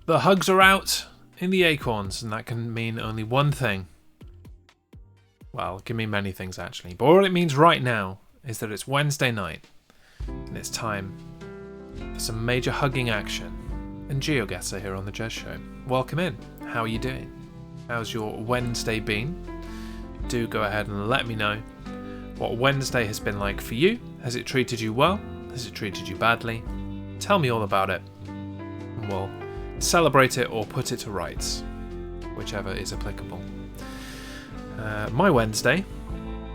The hugs are out in the acorns, and that can mean only one thing. Well, it can mean many things actually, but all it means right now is that it's Wednesday night, and it's time for some major hugging action. And GeoGuessr here on the Jez Show. Welcome in. How are you doing? How's your Wednesday been? Do go ahead and let me know what Wednesday has been like for you. Has it treated you well? Has it treated you badly? Tell me all about it, and we'll celebrate it or put it to rights, whichever is applicable. My Wednesday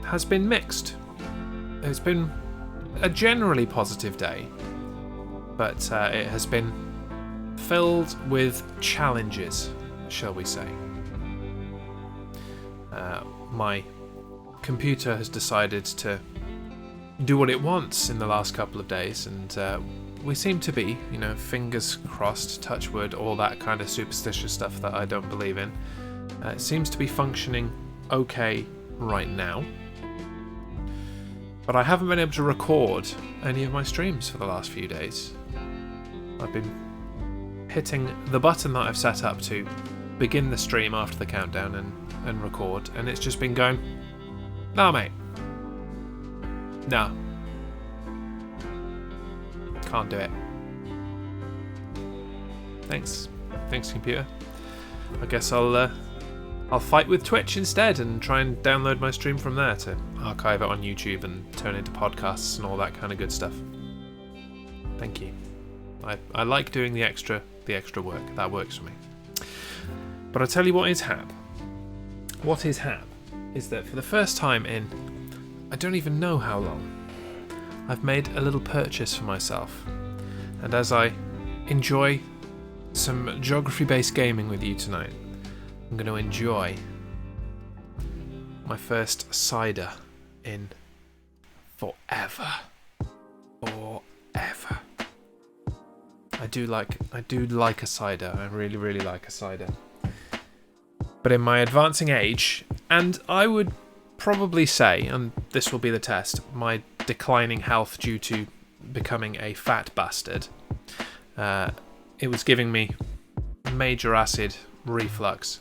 has been mixed. It's been a generally positive day, but it has been filled with challenges, shall we say. My computer has decided to do what it wants in the last couple of days, and we seem to be, fingers crossed, touch wood, all that kind of superstitious stuff that I don't believe in. It seems to be functioning okay right now, but I haven't been able to record any of my streams for the last few days. I've been hitting the button that I've set up to begin the stream after the countdown and record, and it's just been going, nah mate, nah, can't do it. Thanks computer. I guess I'll fight with Twitch instead and try and download my stream from there to archive it on YouTube and turn it into podcasts and all that kind of good stuff. Thank you. I like doing the extra work. That works for me. But I'll tell you what is hap. What is hap is that for the first time in I don't even know how long, I've made a little purchase for myself. And as I enjoy some geography-based gaming with you tonight, I'm going to enjoy my first cider in forever. Forever. I do like a cider. I really, really like a cider. But in my advancing age, and I would probably say, and this will be the test, my declining health due to becoming a fat bastard, it was giving me major acid reflux,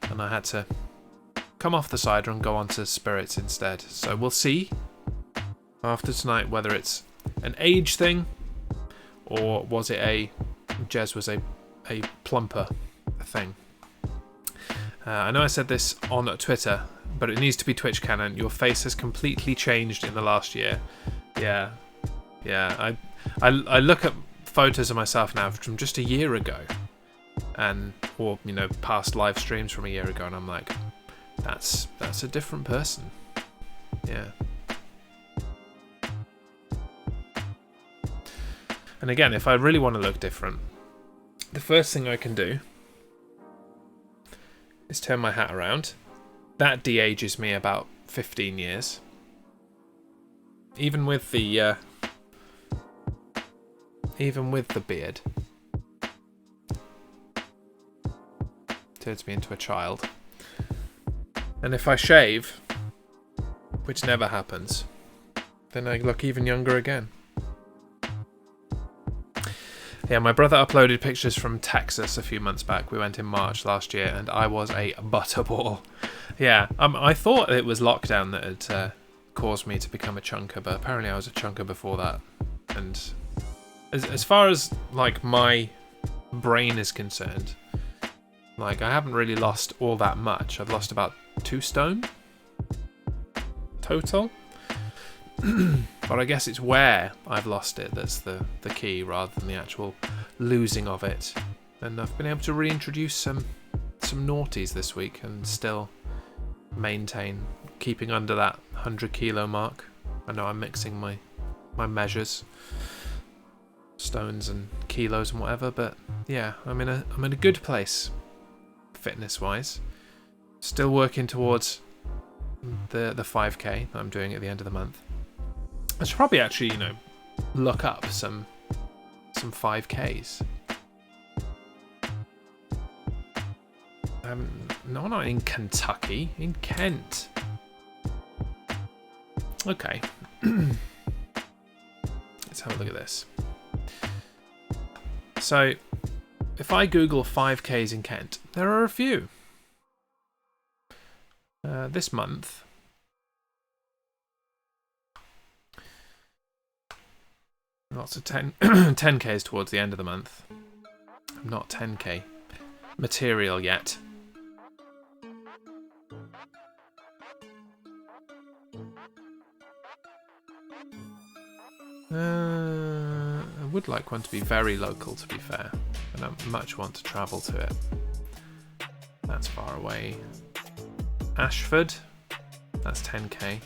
and I had to come off the cider and go on to spirits instead. So we'll see after tonight whether it's an age thing, or was it Jez was a plumper thing. I know I said this on Twitter, but it needs to be Twitch canon. Your face has completely changed in the last year. Yeah. I look at photos of myself now from just a year ago, or past live streams from a year ago, and I'm like, that's a different person. Yeah. And again, if I really want to look different, the first thing I can do is turn my hat around. That de-ages me about 15 years. Even with the beard. Turns me into a child. And if I shave, which never happens, then I look even younger again. Yeah, my brother uploaded pictures from Texas a few months back. We went in March last year, and I was a butterball. Yeah, I thought it was lockdown that had caused me to become a chunker, but apparently I was a chunker before that. And as far as my brain is concerned, I haven't really lost all that much. I've lost about 2 stone total. But I guess it's where I've lost it that's the key, rather than the actual losing of it. And I've been able to reintroduce some naughties this week and still maintain keeping under that 100 kilo mark. I know I'm mixing my measures, stones and kilos and whatever, but yeah, I'm in a good place fitness wise. Still working towards the 5k that I'm doing at the end of the month. I should probably actually, look up some 5Ks. No, not in Kentucky, in Kent. Okay. Let's have a look at this. So, if I Google 5Ks in Kent, there are a few. This month, lots of 10Ks towards the end of the month. I'm not 10K material yet. I would like one to be very local, to be fair. I don't much want to travel to it. That's far away. Ashford, that's 10K.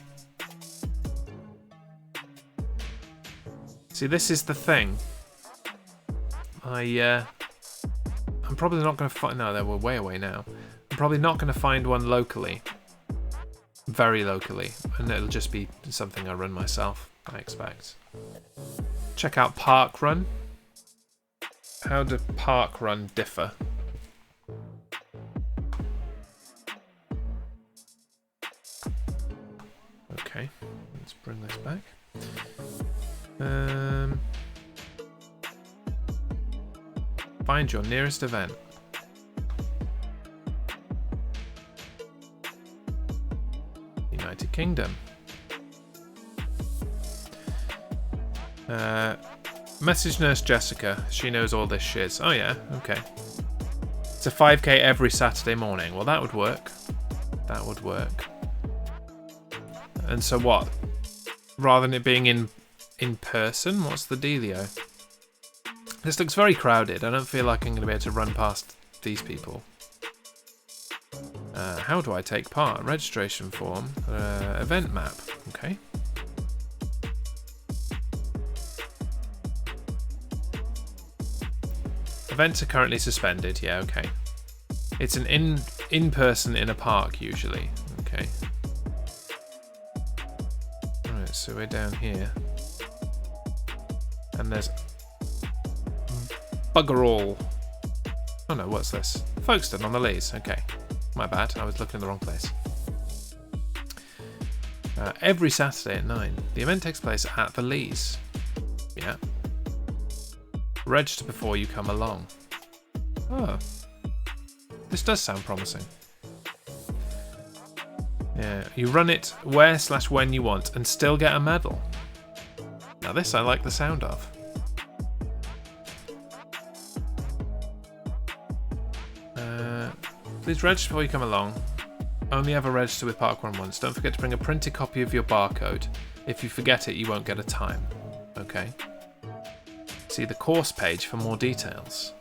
See, this is the thing. I'm probably not going to find... No, we're way away now. I'm probably not going to find one locally. Very locally. And it'll just be something I run myself, I expect. Check out Park Run. How do Park Run differ? Okay, let's bring this back. Find your nearest event. United Kingdom. Message Nurse Jessica. She knows all this shiz. Oh yeah, okay. It's a 5K every Saturday morning. Well, that would work. That would work. And so what? Rather than it being in person, what's the dealio? This looks very crowded. I don't feel like I'm going to be able to run past these people. How do I take part? Registration form. Event map. Okay. Events are currently suspended. Yeah, okay. It's an in-person in a park, usually. Okay. Alright, so we're down here. And there's... Bugger all. Oh no, what's this? Folkestone on the Lees. Okay. My bad, I was looking in the wrong place. Every Saturday at 9. The event takes place at the Lees. Yeah. Register before you come along. Oh. This does sound promising. Yeah, you run it where/when you want and still get a medal. Now this I like the sound of. Please register before you come along. Only ever register with Park Run once. Don't forget to bring a printed copy of your barcode. If you forget it, you won't get a time. Okay. See the course page for more details.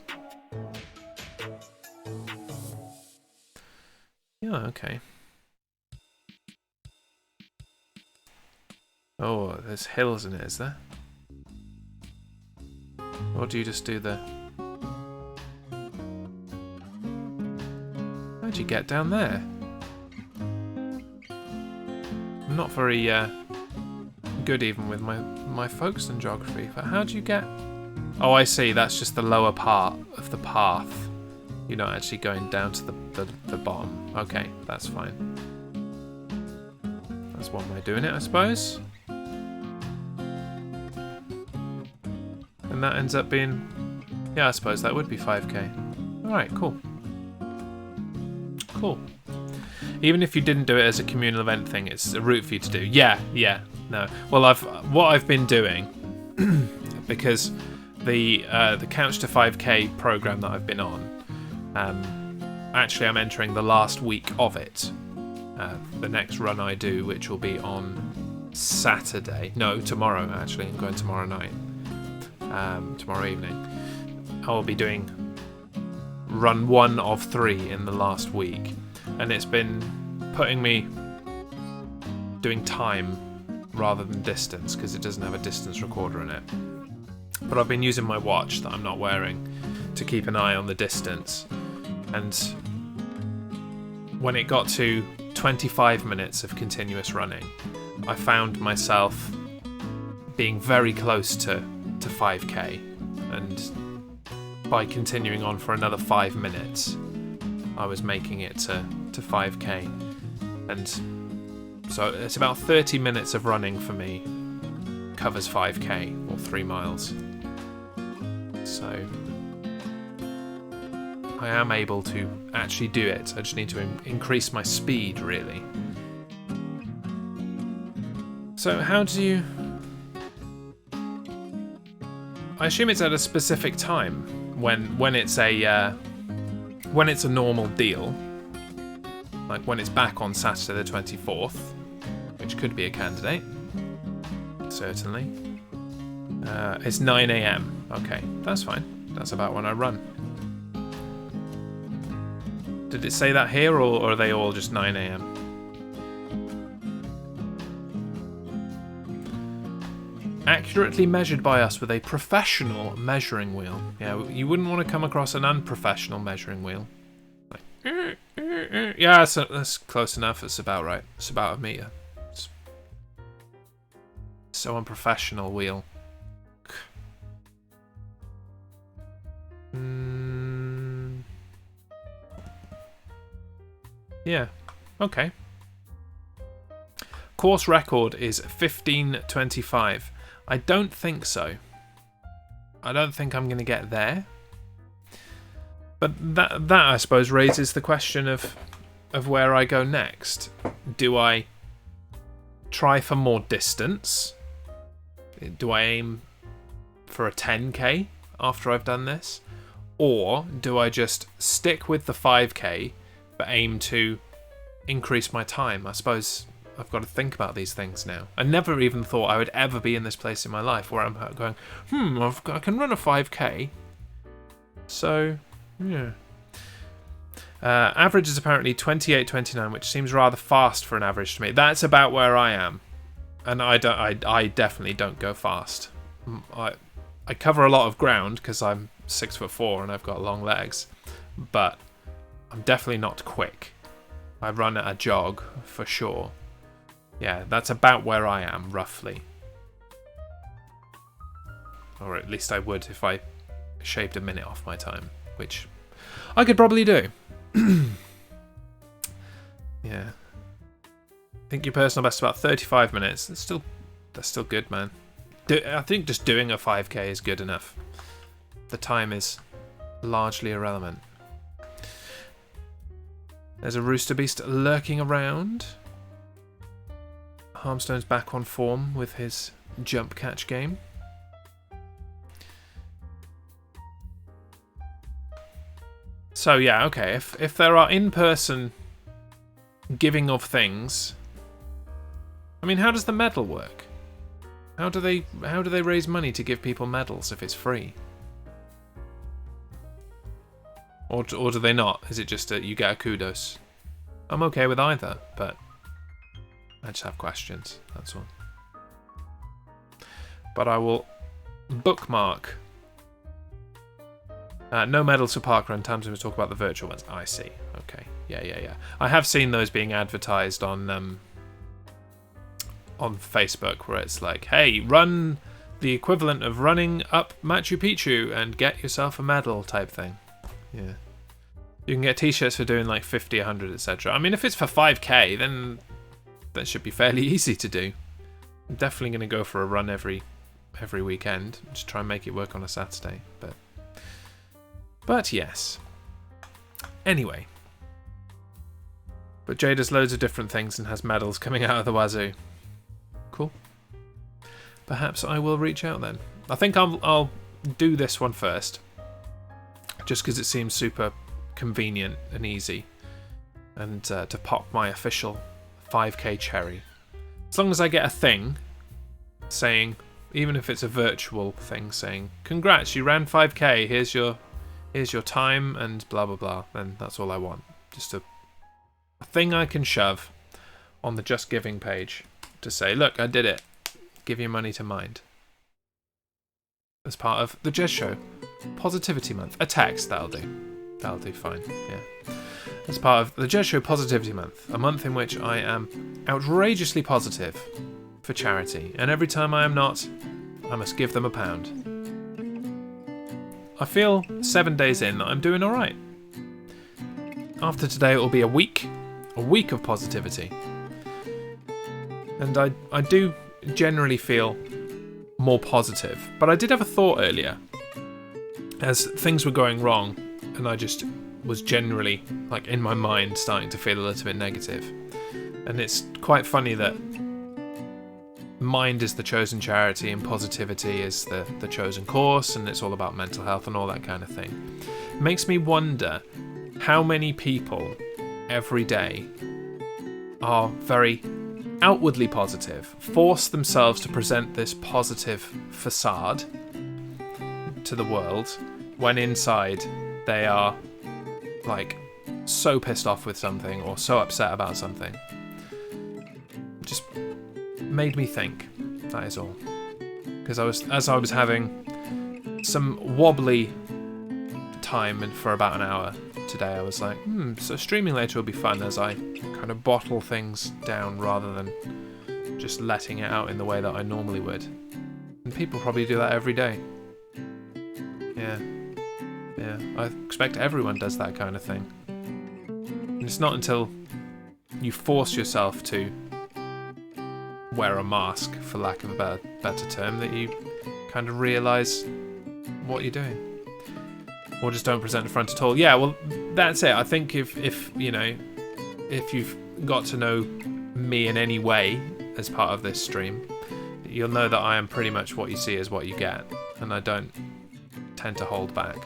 Yeah, okay. Oh, there's hills in it, is there? Or do you just do the... How'd you get down there? I'm not very good even with my Folkestone geography, but how'd you get... Oh, I see, that's just the lower part of the path. You're not actually going down to the bottom. Okay, that's fine. That's one way of doing it, I suppose. And that ends up being... Yeah, I suppose that would be 5K. Alright, cool. Cool. Even if you didn't do it as a communal event thing, it's a route for you to do. Yeah, no. Well, what I've been doing, because the Couch to 5K program that I've been on, actually I'm entering the last week of it. The next run I do, which will be on Saturday. No, tomorrow actually. I'm going tomorrow night. Tomorrow evening. I will be doing run 1 of 3 in the last week, and it's been putting me doing time rather than distance because it doesn't have a distance recorder in it. But I've been using my watch that I'm not wearing to keep an eye on the distance, and when it got to 25 minutes of continuous running, I found myself being very close to 5K, and by continuing on for another 5 minutes, I was making it to 5K. And so it's about 30 minutes of running for me covers 5K, or 3 miles. So I am able to actually do it. I just need to increase my speed, really. So how do you... I assume it's at a specific time when it's a normal deal, like when it's back on Saturday the 24th, which could be a candidate, certainly. It's 9 AM. Okay, that's fine. That's about when I run. Did it say that here, or are they all just 9 AM? Accurately measured by us with a professional measuring wheel. Yeah, you wouldn't want to come across an unprofessional measuring wheel. Like, yeah, that's close enough. It's about right. It's about a meter. It's so unprofessional wheel. Yeah, okay. Course record is 15:25. I don't think so. I don't think I'm going to get there. But that I suppose raises the question of where I go next. Do I try for more distance? Do I aim for a 10k after I've done this? Or do I just stick with the 5k but aim to increase my time? I suppose I've got to think about these things now. I never even thought I would ever be in this place in my life where I'm going, I can run a 5k. So, yeah. Average is apparently 28:29, which seems rather fast for an average to me. That's about where I am. And I definitely don't go fast. I cover a lot of ground because I'm 6'4" and I've got long legs. But I'm definitely not quick. I run at a jog for sure. Yeah, that's about where I am, roughly. Or at least I would if I shaved a minute off my time, which I could probably do. Yeah. I think your personal best is about 35 minutes. That's still good, man. I think just doing a 5k is good enough. The time is largely irrelevant. There's a rooster beast lurking around. Harmstone's back on form with his jump catch game. So yeah, okay, if there are in-person giving of things, I mean, how does the medal work? How do they raise money to give people medals if it's free? Or do they not? Is it just that you get a kudos? I'm okay with either, but I just have questions, that's all. But I will bookmark. No medals for parkrun. Time to talk about the virtual ones. I see. Okay. Yeah. I have seen those being advertised on Facebook, where it's like, hey, run the equivalent of running up Machu Picchu and get yourself a medal type thing. Yeah. You can get t-shirts for doing like 50, 100, etc. I mean, if it's for 5k, then that should be fairly easy to do. I'm definitely going to go for a run every weekend. Just try and make it work on a Saturday. But yes. Anyway. But Jay does loads of different things and has medals coming out of the wazoo. Cool. Perhaps I will reach out then. I think I'll do this one first. Just because it seems super convenient and easy. And to pop my official 5k cherry. As long as I get a thing saying, even if it's a virtual thing saying, congrats, you ran 5k, here's your time and blah blah blah, then that's all I want. Just a thing I can shove on the Just Giving page to say, look, I did it. Give your money to Mind. As part of the Jez Show Positivity Month. A text, that'll do. That'll do fine, yeah. As part of the Jez Show Positivity Month, a month in which I am outrageously positive for charity, and every time I am not, I must give them £1. I feel 7 days in that I'm doing alright. After today it will be a week of positivity. And I do generally feel more positive, but I did have a thought earlier as things were going wrong and I just was generally, like, in my mind starting to feel a little bit negative. And it's quite funny that Mind is the chosen charity and positivity is the chosen course, and it's all about mental health and all that kind of thing. It makes me wonder how many people every day are very outwardly positive, force themselves to present this positive facade to the world, when inside they are, like, so pissed off with something or so upset about something. Just made me think, that is all. Because as I was having some wobbly time and for about an hour today, I was like, so streaming later will be fun as I kind of bottle things down rather than just letting it out in the way that I normally would. And people probably do that every day. Yeah, I expect everyone does that kind of thing. And it's not until you force yourself to wear a mask, for lack of a better term, that you kind of realise what you're doing. Or just don't present the front at all. Yeah, well, that's it. I think if you know, if you've got to know me in any way as part of this stream, you'll know that I am pretty much what you see is what you get, and I don't tend to hold back.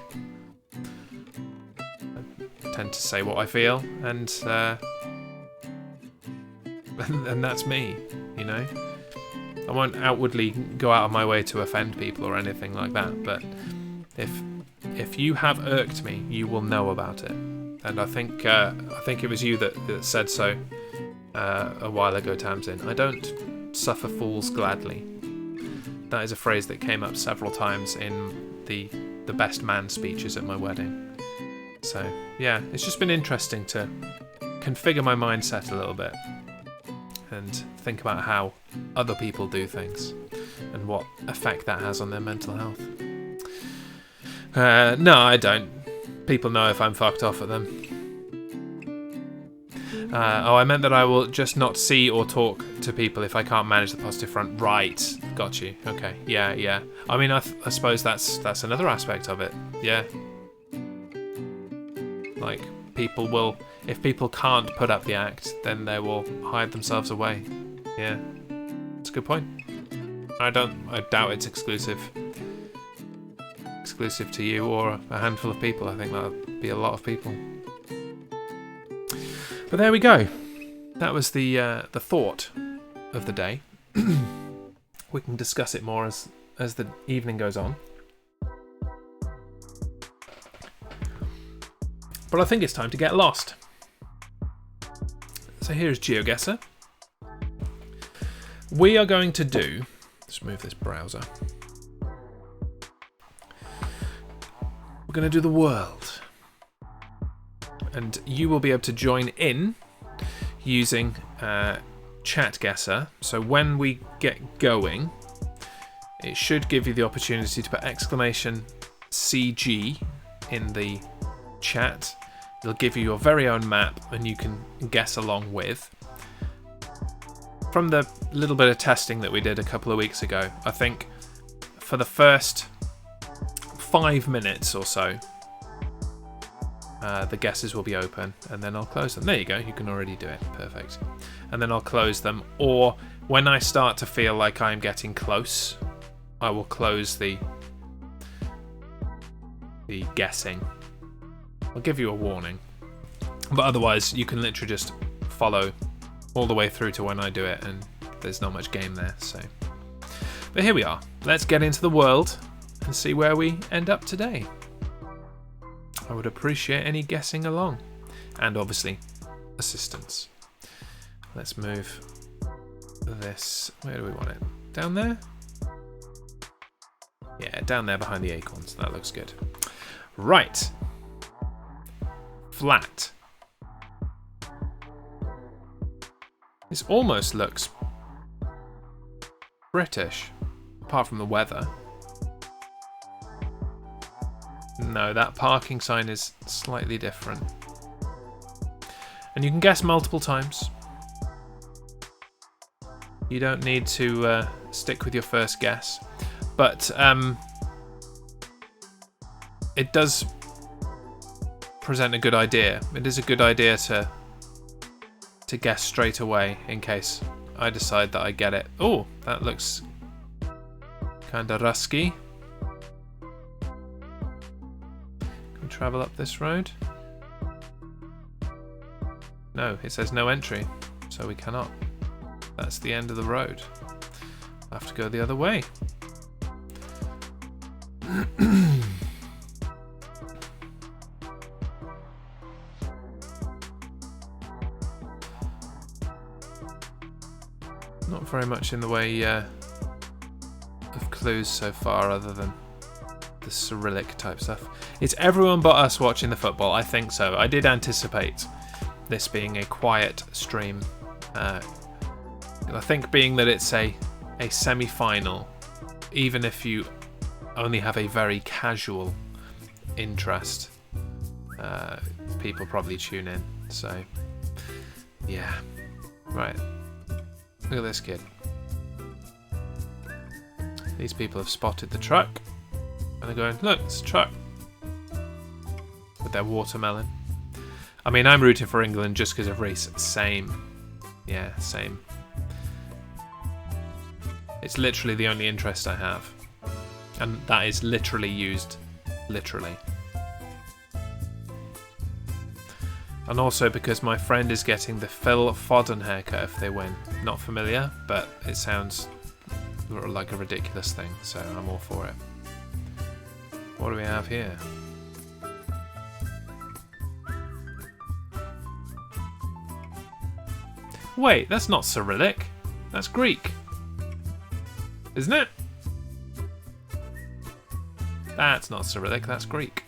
I tend to say what I feel, and that's me, you know? I won't outwardly go out of my way to offend people or anything like that, but if you have irked me, you will know about it. And I think it was you that said so a while ago, Tamsin. I don't suffer fools gladly. That is a phrase that came up several times in the best man speeches at my wedding. So yeah, it's just been interesting to configure my mindset a little bit and think about how other people do things and what effect that has on their mental health. No, I don't. People know if I'm fucked off at them. I meant that I will just not see or talk to people if I can't manage the positive front. Right, got you. Okay, yeah. I mean, I suppose that's another aspect of it. Yeah. Like, people will, if people can't put up the act, then they will hide themselves away. Yeah, it's a good point. I doubt it's exclusive to you or a handful of people. I think that would be a lot of people. But there we go. That was the thought of the day. We can discuss it more as the evening goes on. But I think it's time to get lost. So here's GeoGuessr. We are going to do... Let's move this browser. We're going to do the world. And you will be able to join in using ChatGuessr. So when we get going, it should give you the opportunity to put !CG in the chat. It'll give you your very own map and you can guess along with. From the little bit of testing that we did a couple of weeks ago, I think for the first 5 minutes or so, the guesses will be open and then I'll close them. There you go, you can already do it. Perfect. And then I'll close them, or when I start to feel like I'm getting close, I will close the guessing. I'll give you a warning, but otherwise you can literally just follow all the way through to when I do it, and there's not much game there. So, but here we are. Let's get into the world and see where we end up today. I would appreciate any guessing along, and obviously assistance. Let's move this. Where do we want it? Down there? Yeah, down there behind the acorns. That looks good. Right. Flat. This almost looks British, apart from the weather. No, that parking sign is slightly different. And you can guess multiple times. You don't need to stick with your first guess. But it does present a good idea. It is a good idea to guess straight away in case I decide that I get it. Oh, that looks kind of rusky. Can we travel up this road? No, it says no entry, so we cannot. That's the end of the road. I'll have to go the other way. Not very much in the way of clues so far, other than the Cyrillic type stuff. It's everyone but us watching the football. I think so. I did anticipate this being a quiet stream. I think being that it's a semi-final, even if you only have a very casual interest, people probably tune in. So, yeah. Right. Look at this kid. These people have spotted the truck, and they're going, look, it's a truck. With their watermelon. I mean, I'm rooting for England just because of Reece. Same. Yeah, same. It's literally the only interest I have. And that is literally used literally. And also because my friend is getting the Phil Foden haircut if they win. Not familiar, but it sounds like a ridiculous thing, so I'm all for it. What do we have here? Wait, that's not Cyrillic. That's Greek. Isn't it? That's not Cyrillic, that's Greek.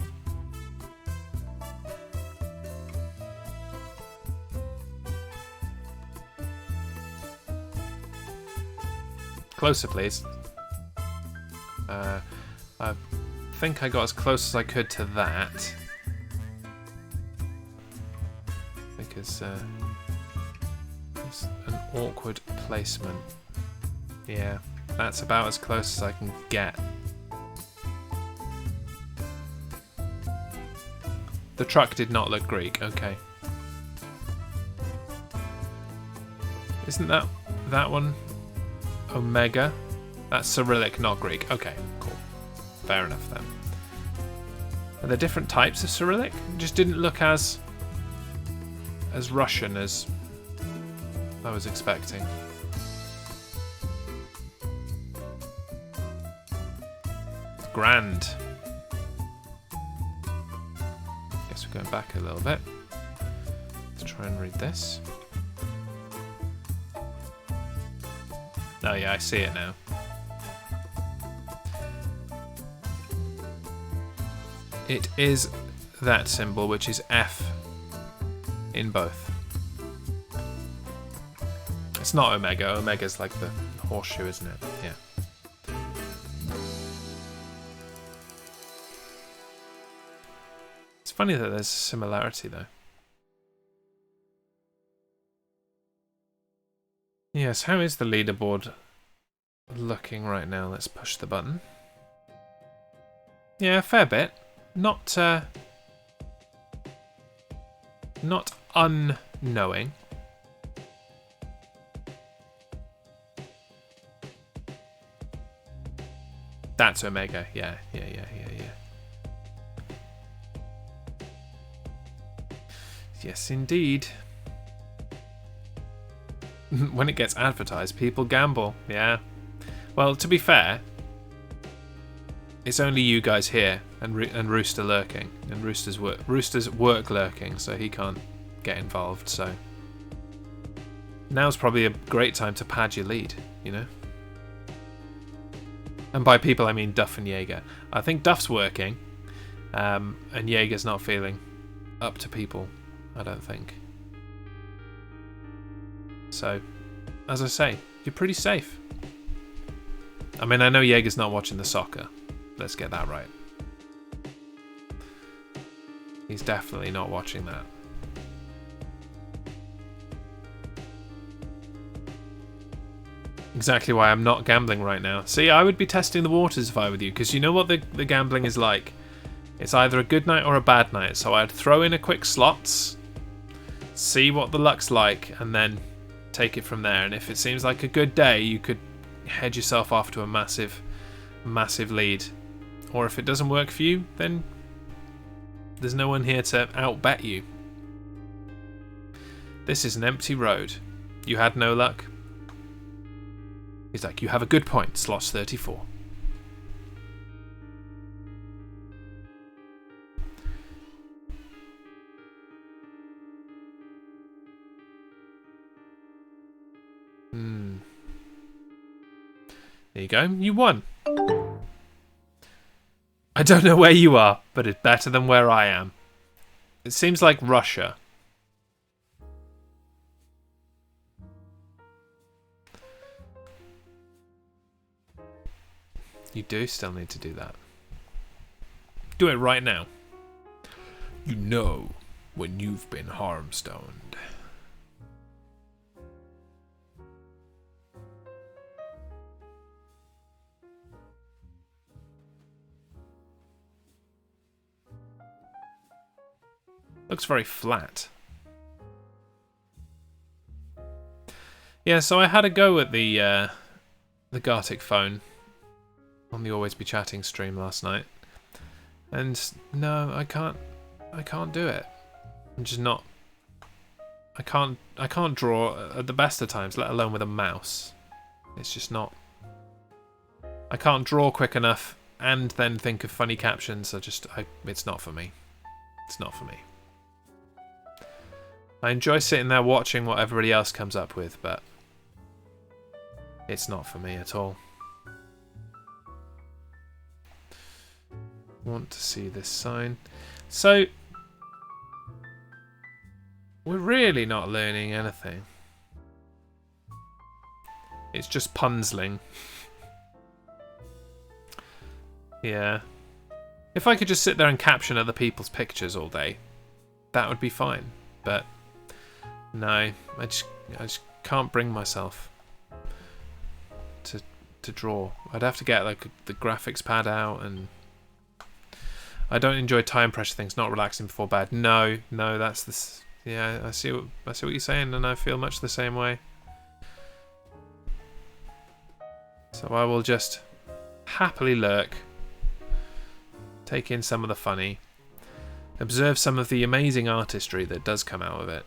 Closer, please. I think I got as close as I could to that. Because it's an awkward placement. Yeah, that's about as close as I can get. The truck did not look Greek, okay. Isn't that one Omega? That's Cyrillic, not Greek. Okay, cool. Fair enough then. Are there different types of Cyrillic? It just didn't look as Russian as I was expecting. Grand. Guess we're going back a little bit. Let's try and read this. Oh yeah, I see it now. It is that symbol, which is F in both. It's not Omega. Omega's like the horseshoe, isn't it? Yeah. It's funny that there's a similarity, though. Yes, how is the leaderboard looking right now? Let's push the button. Yeah, a fair bit. Not unknowing. That's Omega. Yeah. Yes, indeed. When it gets advertised, people gamble. Yeah. Well, to be fair, it's only you guys here and Rooster lurking, and Rooster's work lurking, so he can't get involved. So now's probably a great time to pad your lead, you know. And by people, I mean Duff and Jaeger. I think Duff's working, and Jaeger's not feeling up to people, I don't think. So, as I say, you're pretty safe. I mean, I know Jaeger's not watching the soccer. Let's get that right. He's definitely not watching that. Exactly why I'm not gambling right now. See, I would be testing the waters if I were you, because you know what the gambling is like. It's either a good night or a bad night, so I'd throw in a quick slots, see what the luck's like, and then take it from there. And if it seems like a good day, you could head yourself off to a massive lead. Or if it doesn't work for you, then there's no one here to outbet you. This is an empty road. You had no luck? He's like, you have a good point, slots 34. There you go, you won. I don't know where you are, but it's better than where I am. It seems like Russia. You do still need to do that. Do it right now. You know when you've been harmstoned. Looks very flat. Yeah, so I had a go at the Gartic phone on the Always Be Chatting stream last night, and no, I can't do it. I'm just not. I can't draw at the best of times, let alone with a mouse. It's just not. I can't draw quick enough and then think of funny captions. It's not for me. It's not for me. I enjoy sitting there watching what everybody else comes up with, but it's not for me at all. Want to see this sign. So, we're really not learning anything. It's just punsling. Yeah. If I could just sit there and caption other people's pictures all day, that would be fine. But no, I just can't bring myself to draw. I'd have to get like the graphics pad out, and I don't enjoy time pressure things. Not relaxing before bed. No, that's this. Yeah, I see what you're saying, and I feel much the same way. So I will just happily lurk, take in some of the funny, observe some of the amazing artistry that does come out of it.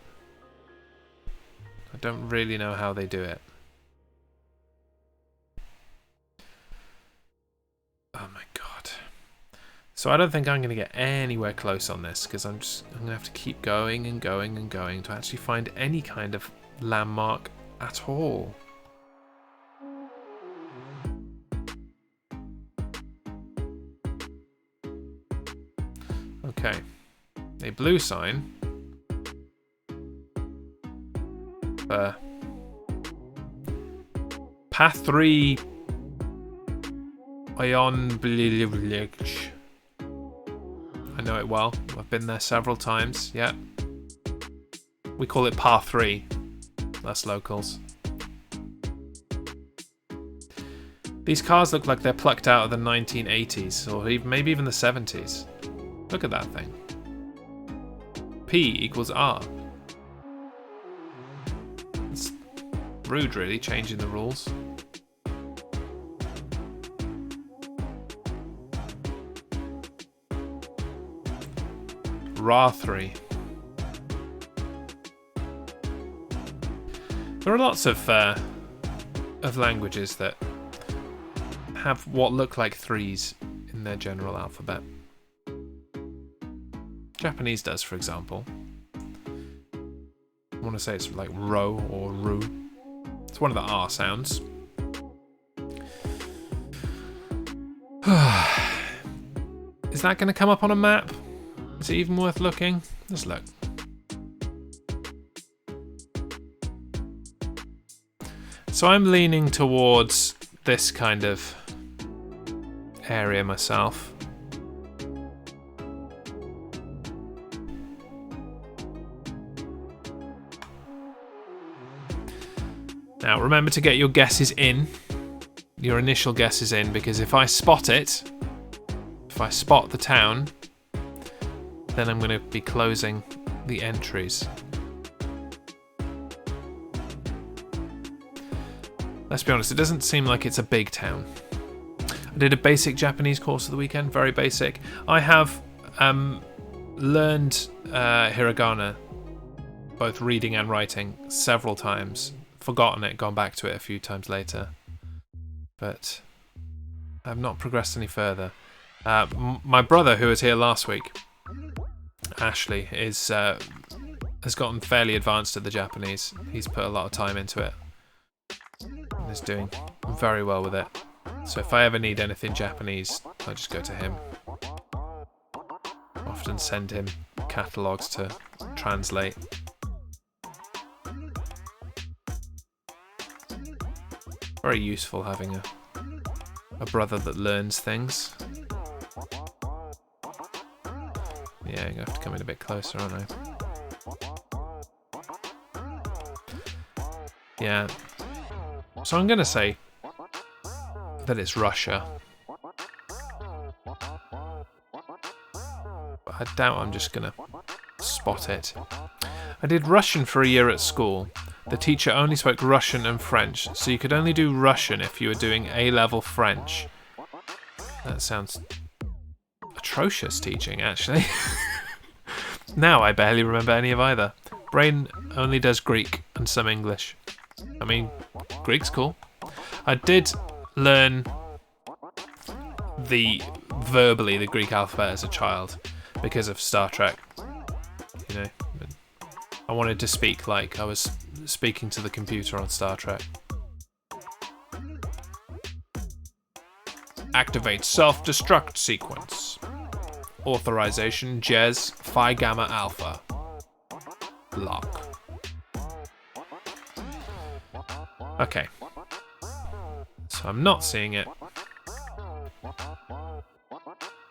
I don't really know how they do it. Oh my god. So I don't think I'm going to get anywhere close on this, because I'm going to have to keep going and going and going to actually find any kind of landmark at all. Okay. A blue sign. Path 3 Ion. I know it well. I've been there several times. Yeah. We call it Path 3. Us locals. These cars look like they're plucked out of the 1980s, or even, maybe even the 70s. Look at that thing. P equals R. It's rude, really, changing the rules. Ra3. There are lots of languages that have what look like threes in their general alphabet. Japanese does, for example. I want to say it's like ro or ru. It's one of the R sounds. Is that going to come up on a map? Is it even worth looking? Let's look. So I'm leaning towards this kind of area myself. Now remember to get your guesses in, your initial guesses in, because if I spot it, if I spot the town, then I'm going to be closing the entries. Let's be honest, it doesn't seem like it's a big town. I did a basic Japanese course of the weekend, very basic. I have learned hiragana, both reading and writing, several times. Forgotten it, gone back to it a few times later. But I've not progressed any further. My brother, who was here last week, Ashley, has gotten fairly advanced at the Japanese. He's put a lot of time into it. And is doing very well with it. So if I ever need anything Japanese, I just go to him. Often send him catalogues to translate. Very useful having a brother that learns things. Yeah, I'm gonna have to come in a bit closer, aren't I? Yeah. So I'm gonna say that it's Russia. But I doubt I'm just gonna spot it. I did Russian for a year at school. The teacher only spoke Russian and French, so you could only do Russian if you were doing A-level French. That sounds atrocious teaching, actually. Now I barely remember any of either. Brain only does Greek and some English. I mean, Greek's cool. I did learn verbally the Greek alphabet as a child because of Star Trek. You know, I wanted to speak like I was speaking to the computer on Star Trek. Activate self-destruct sequence. Authorization Jez Phi Gamma Alpha. Lock. Okay. So I'm not seeing it.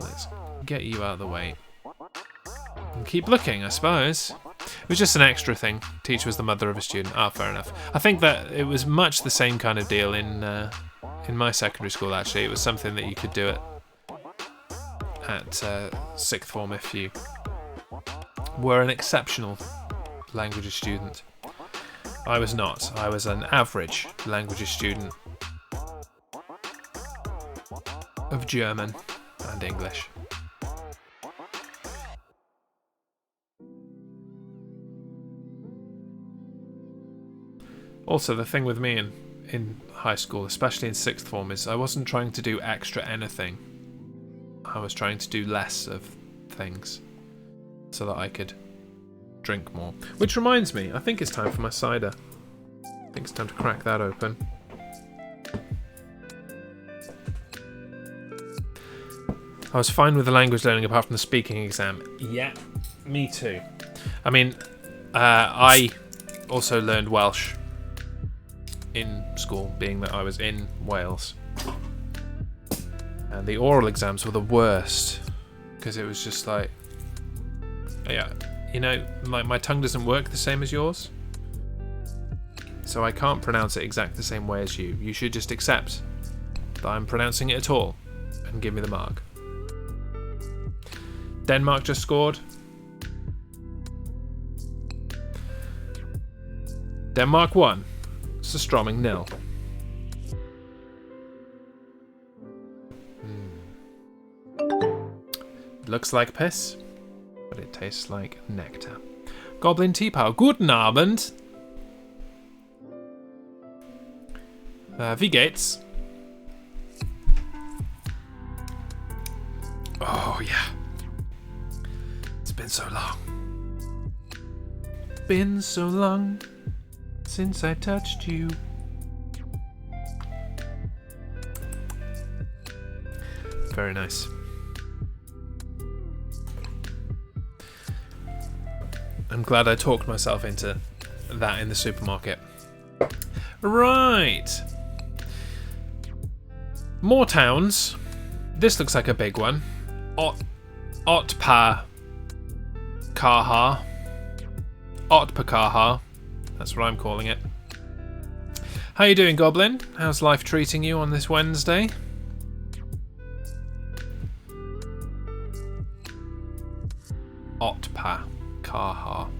Let's get you out of the way. And keep looking, I suppose. It was just an extra thing. Teacher was the mother of a student. Ah, fair enough. I think that it was much the same kind of deal in my secondary school, actually. It was something that you could do at sixth form if you were an exceptional languages student. I was not. I was an average languages student of German and English. Also, the thing with me in high school, especially in sixth form, is I wasn't trying to do extra anything. I was trying to do less of things so that I could drink more. Which reminds me, I think it's time for my cider. I think it's time to crack that open. I was fine with the language learning apart from the speaking exam. Yeah, me too. I mean, I also learned Welsh in school, being that I was in Wales. And the oral exams were the worst, because it was just like, yeah, you know, my tongue doesn't work the same as yours, so I can't pronounce it exactly the same way as you. You should just accept that I'm pronouncing it at all and give me the mark. Denmark just scored. Denmark won. Surströmming 0. Looks like piss, but it tastes like nectar. Goblin Tea Power. Guten Abend. Wie geht's? Oh yeah. It's been so long. Been so long since I touched you. Very nice. I'm glad I talked myself into that in the supermarket. Right. More towns. This looks like a big one. Otpa Kaha. Otpakaha. That's what I'm calling it. How you doing, Goblin? How's life treating you on this Wednesday? Otpakaha.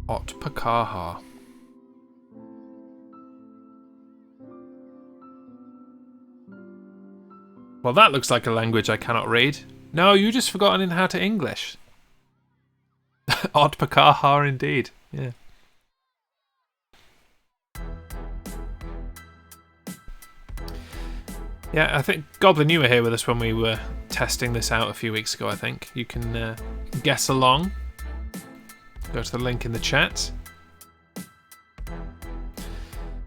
Otpakaha. Well, that looks like a language I cannot read. No, you just forgotten how to English. Otpakaha indeed. Yeah. Yeah, I think Goblin, you were here with us when we were testing this out a few weeks ago, I think. You can guess along. Go to the link in the chat.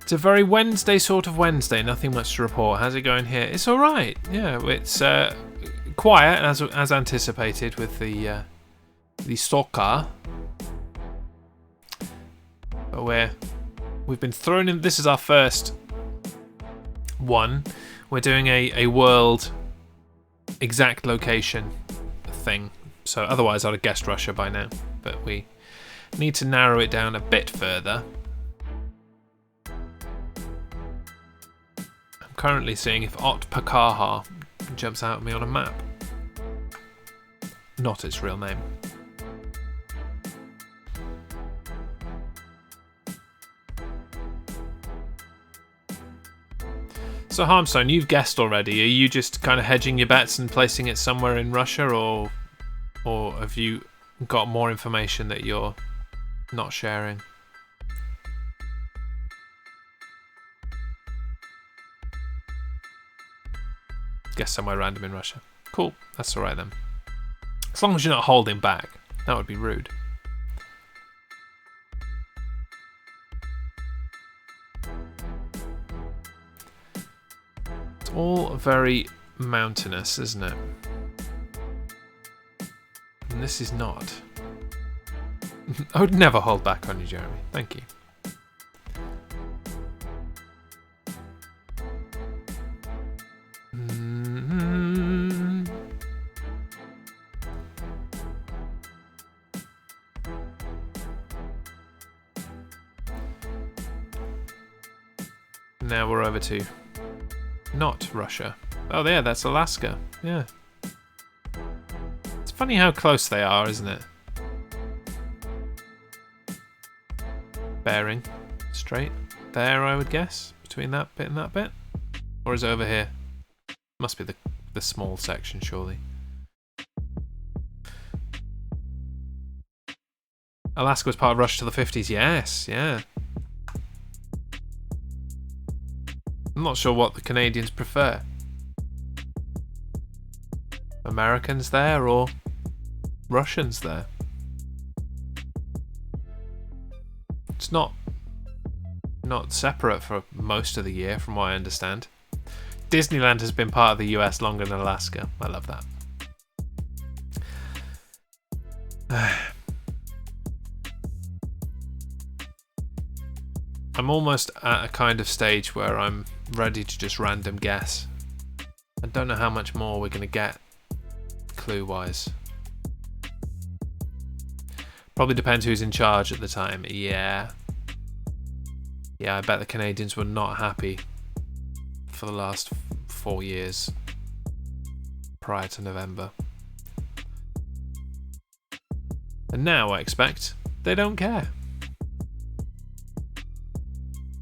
It's a very Wednesday sort of Wednesday, nothing much to report. How's it going here? It's alright, yeah. It's quiet, as anticipated, with the soccer. But we've been thrown in. This is our first one. We're doing a world exact location thing. So otherwise I'd have guessed Russia by now. But we need to narrow it down a bit further. I'm currently seeing if Otpakaha jumps out at me on a map. Not its real name. So Harmstone, you've guessed already. Are you just kind of hedging your bets and placing it somewhere in Russia, or have you got more information that you're not sharing? Guess somewhere random in Russia. Cool, that's alright then. As long as you're not holding back. That would be rude. It's all very mountainous, isn't it? And this is not. I would never hold back on you, Jeremy. Thank you. Now we're over to not Russia. Oh, yeah, that's Alaska. Yeah. It's funny how close they are, isn't it? Bearing straight there, I would guess, between that bit and that bit. Or is it over here? Must be the small section, surely. Alaska was part of Russia till the 50s. Yes, yeah. I'm not sure what the Canadians prefer. Americans there or Russians there? It's not separate for most of the year, from what I understand. Disneyland has been part of the US longer than Alaska. I love that. I'm almost at a kind of stage where I'm ready to just random guess. I don't know how much more we're going to get, clue-wise. Probably depends who's in charge at the time. Yeah. Yeah, I bet the Canadians were not happy for the last 4 years prior to November. And now, I expect, they don't care.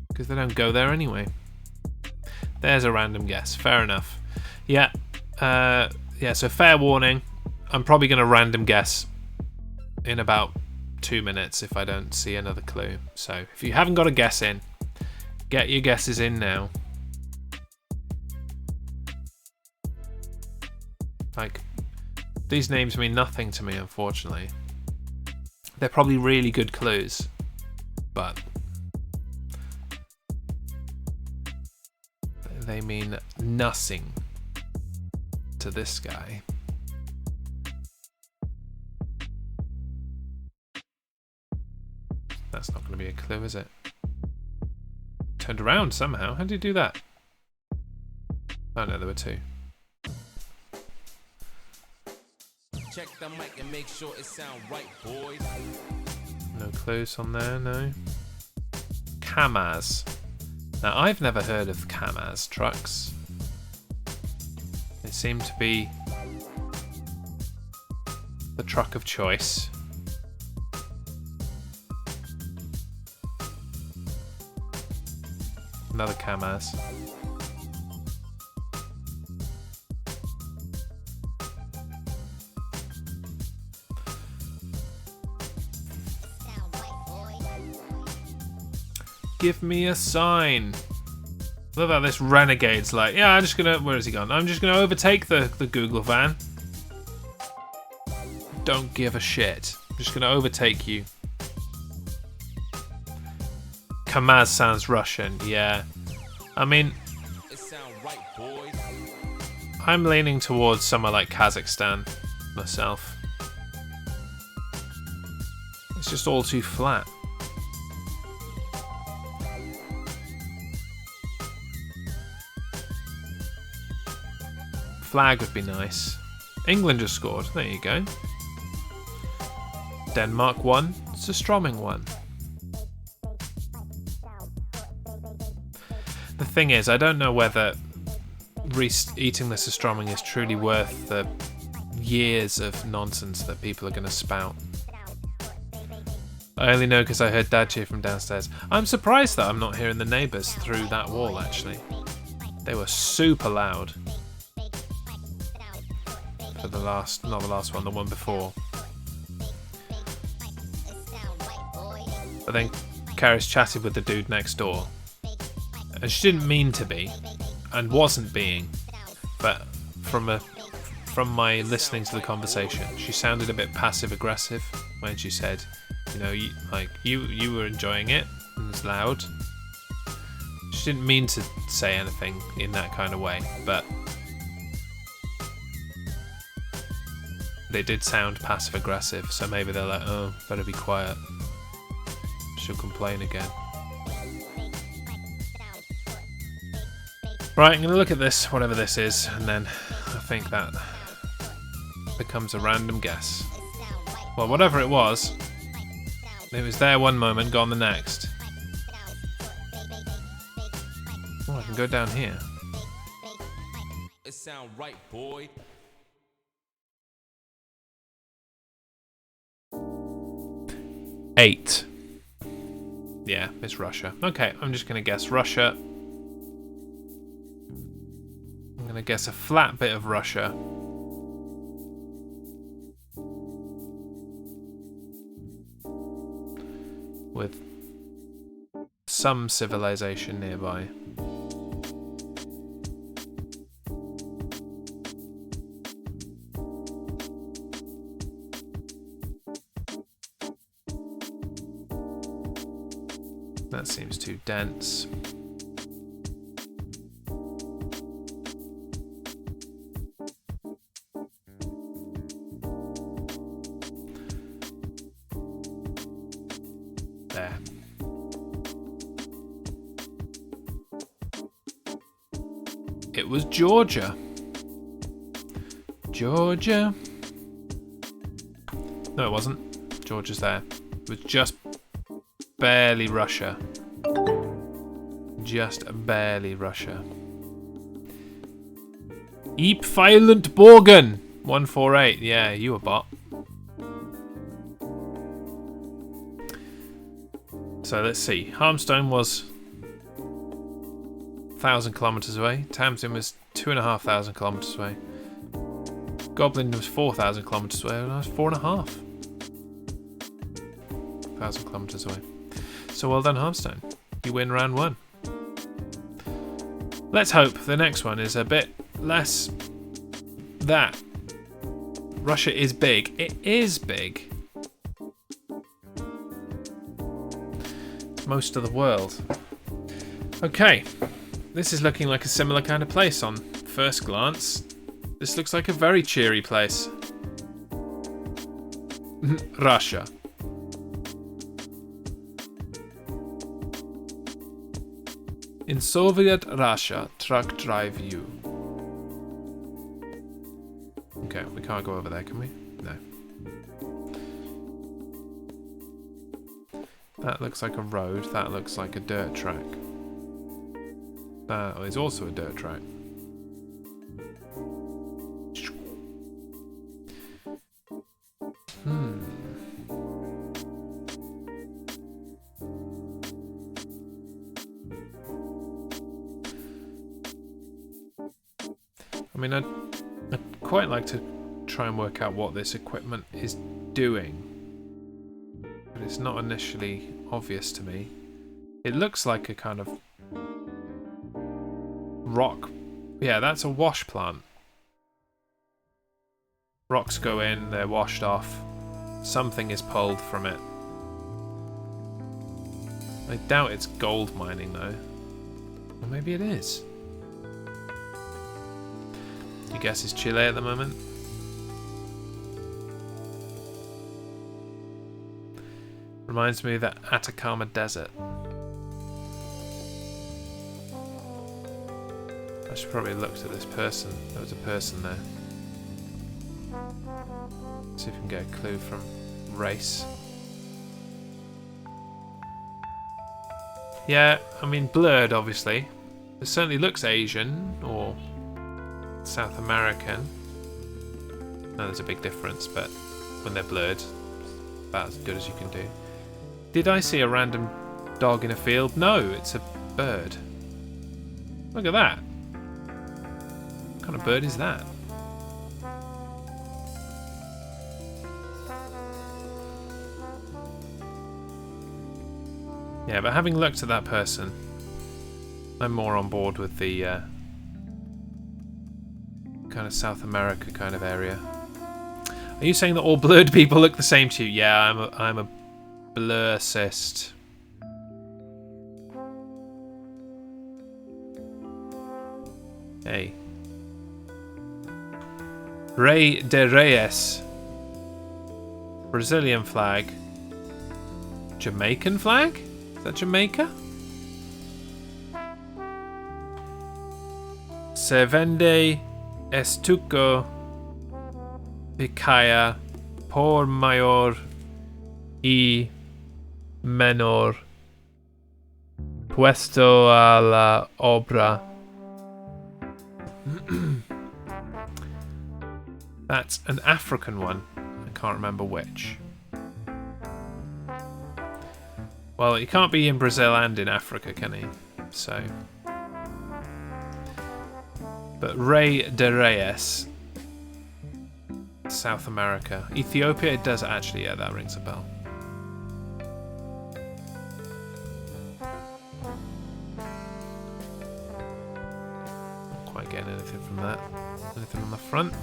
Because they don't go there anyway. There's a random guess. Fair enough. Yeah. Yeah, so fair warning. I'm probably going to random guess in about 2 minutes if I don't see another clue. So if you haven't got a guess in, get your guesses in now. Like, these names mean nothing to me, unfortunately. They're probably really good clues, but they mean nothing to this guy. That's not going to be a clue, is it? Turned around somehow. How did you do that? Oh no, there were two. Check the mic and make sure it sound right, boys. No clues on there, no. Kamaz. Now, I've never heard of Kamaz trucks. They seem to be the truck of choice. Another Kamaz. Give me a sign. Look at this renegade's like, yeah, I'm just gonna, where has he gone? I'm just gonna overtake the Google van. Don't give a shit. I'm just gonna overtake you. Kamaz sounds Russian, yeah. I mean, It sound right, boys. I'm leaning towards somewhere like Kazakhstan myself. It's just all too flat. Flag would be nice. England just scored. There you go. Denmark won. Surströmming won. The thing is, I don't know whether eating the surströmming is truly worth the years of nonsense that people are going to spout. I only know because I heard Dad cheer from downstairs. I'm surprised that I'm not hearing the neighbours through that wall, actually. They were super loud. For the last, not the last one, the one before. But then Karis chatted with the dude next door. And she didn't mean to be, and wasn't being. But from my listening to the conversation, she sounded a bit passive aggressive when she said, you know, you were enjoying it, and it was loud. She didn't mean to say anything in that kind of way, but they did sound passive aggressive, so maybe they're like, oh, better be quiet. She'll complain again. Right, I'm going to look at this, whatever this is, and then I think that becomes a random guess. Well, whatever it was there one moment, gone the next. Oh, I can go down here. It sound right, boy. Eight. Yeah, it's Russia. Okay, I'm just going to guess Russia. I'm going to guess a flat bit of Russia. With some civilization nearby. That seems too dense. There. It was Georgia. Georgia. No, it wasn't. Georgia's there. It was just barely Russia. Just barely Russia. Eep Violent Borgen 148. Yeah, you a bot. So let's see. Harmstone was 1,000 kilometers away. Tamsin was 2,500 kilometers away. Goblin was 4,000 kilometers away, and I was 4,500 kilometers away. So well done, Harmstone. You win round one. Let's hope the next one is a bit less that. Russia is big. It is big. It's most of the world. Okay. This is looking like a similar kind of place on first glance. This looks like a very cheery place. Russia. In Soviet Russia, truck drive you. Okay, we can't go over there, can we? No. That looks like a road. That looks like a dirt track. That is also a dirt track. I mean, I'd quite like to try and work out what this equipment is doing, but it's not initially obvious to me. It looks like a kind of rock. Yeah, that's a wash plant. Rocks go in, they're washed off. Something is pulled from it. I doubt it's gold mining though. Or maybe it is. Your guess is Chile at the moment? Reminds me of the Atacama Desert. I should probably have looked at this person. There was a person there. See if we can get a clue from race. Yeah, I mean blurred obviously. It certainly looks Asian or South American. No, there's a big difference, but when they're blurred, about as good as you can do. Did I see a random dog in a field? No, it's a bird. Look at that. What kind of bird is that? Yeah, but having looked at that person, I'm more on board with the kind of South America kind of area. Are you saying that all blurred people look the same to you? Yeah, I'm a blurcist. Hey. Rey de Reyes. Brazilian flag. Jamaican flag? Is that Jamaica? Se vende estuco picaya por mayor y menor puesto a la obra. That's an African one. I can't remember which. Well, he can't be in Brazil and in Africa, can he? So. But Rey de Reyes. South America. Ethiopia, it does actually, yeah, that rings a bell. Not quite getting anything from that. Anything on the front?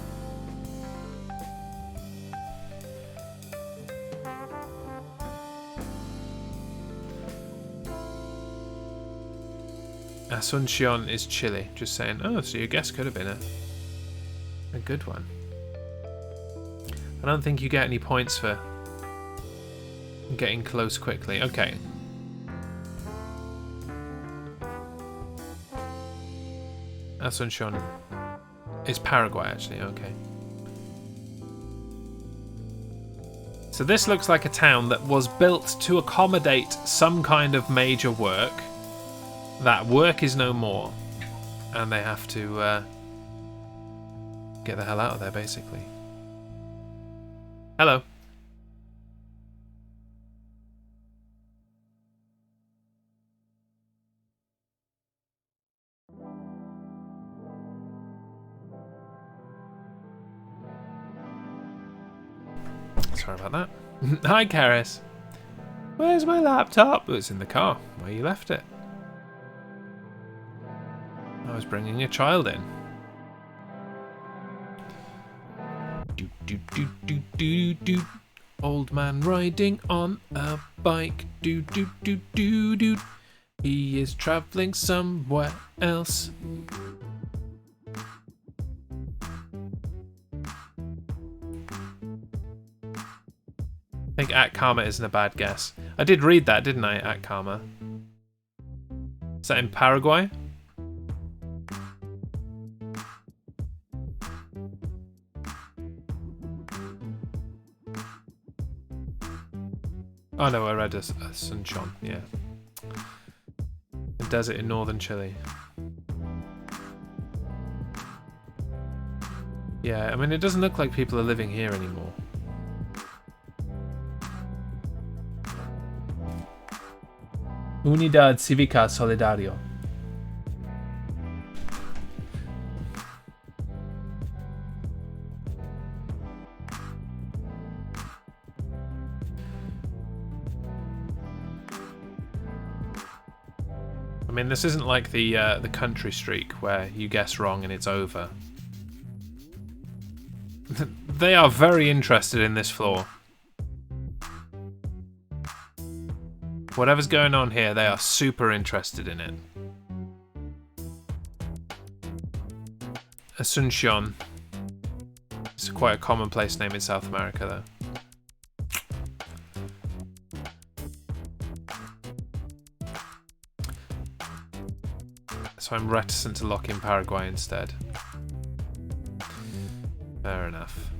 Asuncion is Chile. Just saying. Oh, so your guess could have been a good one. I don't think you get any points for getting close quickly. Okay. Asuncion is Paraguay, actually. Okay. So this looks like a town that was built to accommodate some kind of major work. That work is no more, and they have to get the hell out of there, basically. Hello. Sorry about that. Hi, Karis. Where's my laptop? Oh, it's in the car where you left it. I was bringing a child in. Do do do do do do. Old man riding on a bike. Do do do do do. He is traveling somewhere else. I think At Karma isn't a bad guess. I did read that, didn't I? At Karma. Is that in Paraguay? Oh no, I read Asuncion, yeah. The desert in northern Chile. Yeah, I mean, it doesn't look like people are living here anymore. Unidad Cívica Solidario. I mean, this isn't like the country streak where you guess wrong and it's over. They are very interested in this floor. Whatever's going on here, they are super interested in it. Asuncion. It's quite a commonplace name in South America, though. So I'm reticent to lock in Paraguay instead. Fair enough.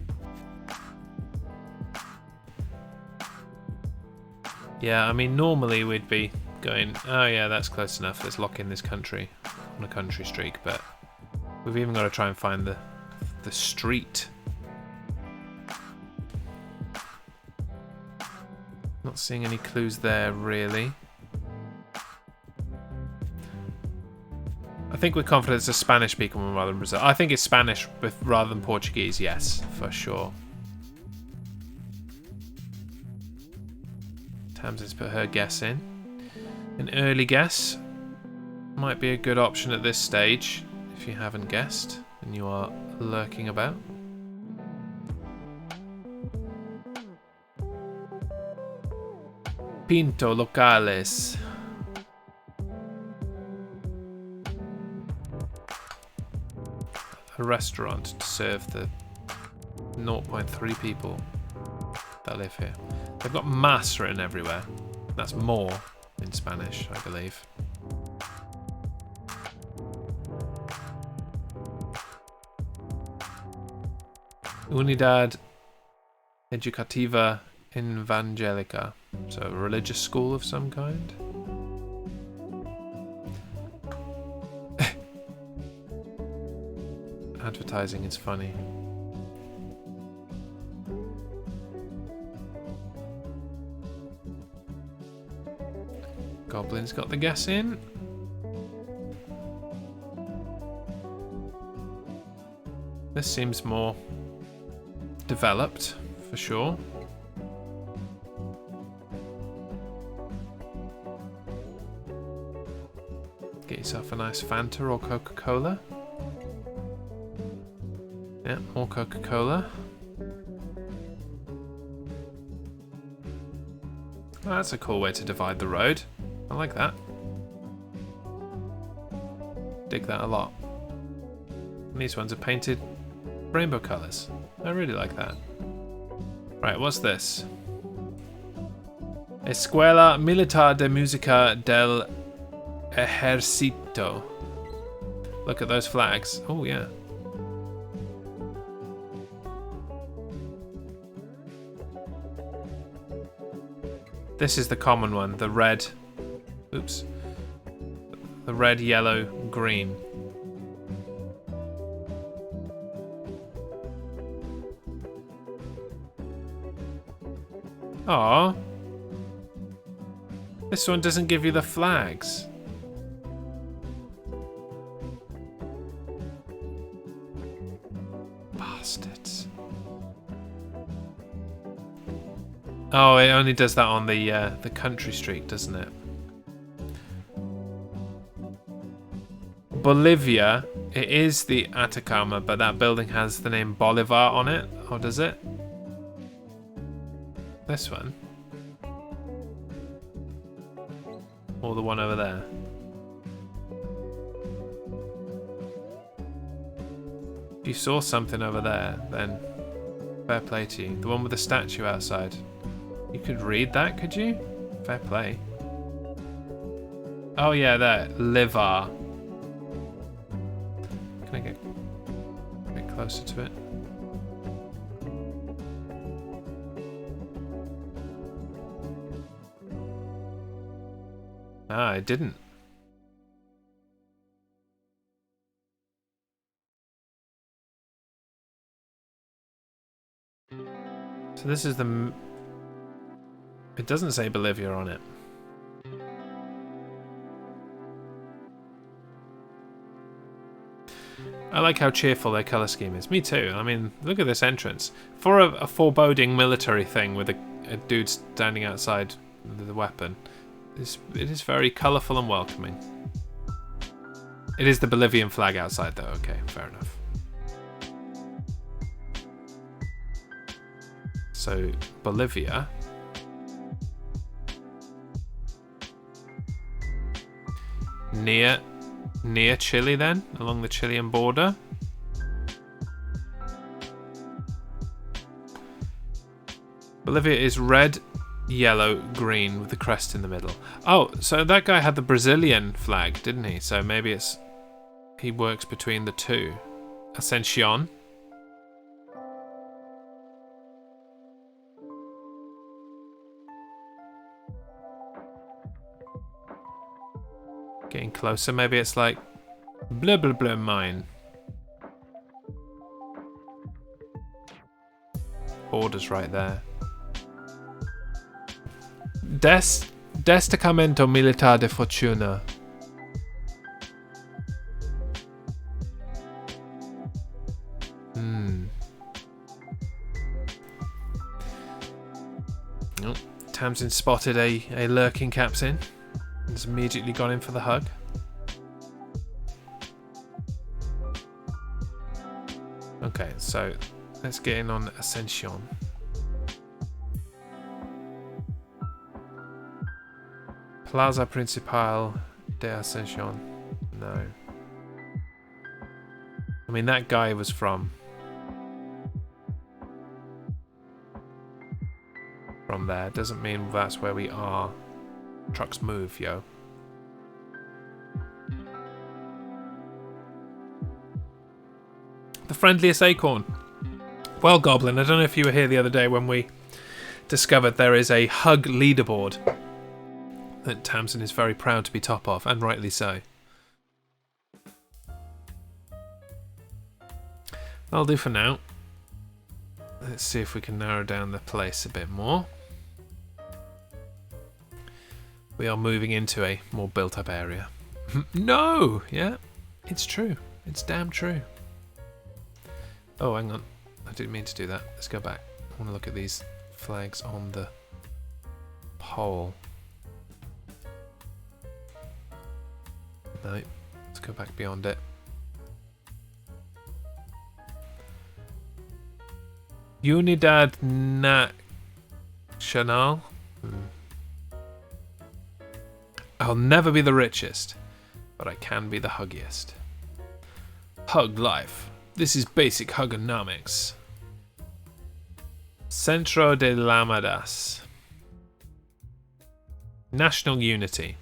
Yeah, I mean, normally we'd be going, oh yeah, that's close enough, let's lock in this country on a country streak, but we've even got to try and find the street. Not seeing any clues there, really. I think we're confident it's a Spanish-speaking one rather than Brazil. I think it's Spanish rather than Portuguese, yes, for sure. Tamsin's put her guess in. An early guess might be a good option at this stage if you haven't guessed and you are lurking about. Pinto locales. A restaurant to serve the 0.3 people that live here. They've got más written everywhere. That's more in Spanish, I believe. Unidad Educativa Evangelica. So a religious school of some kind. Advertising is funny. Goblin's got the guess in. This seems more developed, for sure. Get yourself a nice Fanta or Coca-Cola. Yeah, more Coca-Cola. Oh, that's a cool way to divide the road. I like that. Dig that a lot. And these ones are painted rainbow colours. I really like that. Right, what's this? Escuela Militar de Música del Ejército. Look at those flags. Oh, yeah. This is the common one, the red. Oops. The red, yellow, green. Aww. This one doesn't give you the flags. Bastards. Oh, it only does that on the country streak, doesn't it? Bolivia, it is the Atacama, but that building has the name Bolivar on it. Or does it? This one? Or the one over there? If you saw something over there, then fair play to you. The one with the statue outside. You could read that, could you? Fair play. Oh yeah, there. Livar. Can I get a bit closer to it? Ah, I didn't. So this is the... It doesn't say Bolivia on it. I like how cheerful their colour scheme is. Me too. I mean, look at this entrance. For a foreboding military thing with a dude standing outside with a weapon, it is very colourful and welcoming. It is the Bolivian flag outside though. Okay, fair enough. So, Bolivia. Near Chile then, along the Chilean border. Bolivia is red, yellow, green with the crest in the middle. Oh, so that guy had the Brazilian flag, didn't he? So maybe he works between the two. Ascension. Getting closer, maybe it's like blah blah blah mine. Border's right there. Destacamento Militar de Fortuna. Oh, Tamsin spotted a lurking captain. Has immediately gone in for the hug. Okay, so let's get in on Ascension. Plaza Principal de Ascension. No. I mean, that guy was from there. Doesn't mean that's where we are. Trucks move, yo. The friendliest acorn. Well, Goblin, I don't know if you were here the other day when we discovered there is a hug leaderboard that Tamsin is very proud to be top of, and rightly so. That'll do for now. Let's see if we can narrow down the place a bit more. We are moving into a more built-up area. No! Yeah, it's true. It's damn true. Oh, hang on. I didn't mean to do that. Let's go back. I want to look at these flags on the pole. No, let's go back beyond it. Unidad Nacional. I'll never be the richest, but I can be the huggiest. Hug life. This is basic hugonomics. Centro de Lamadas. National unity.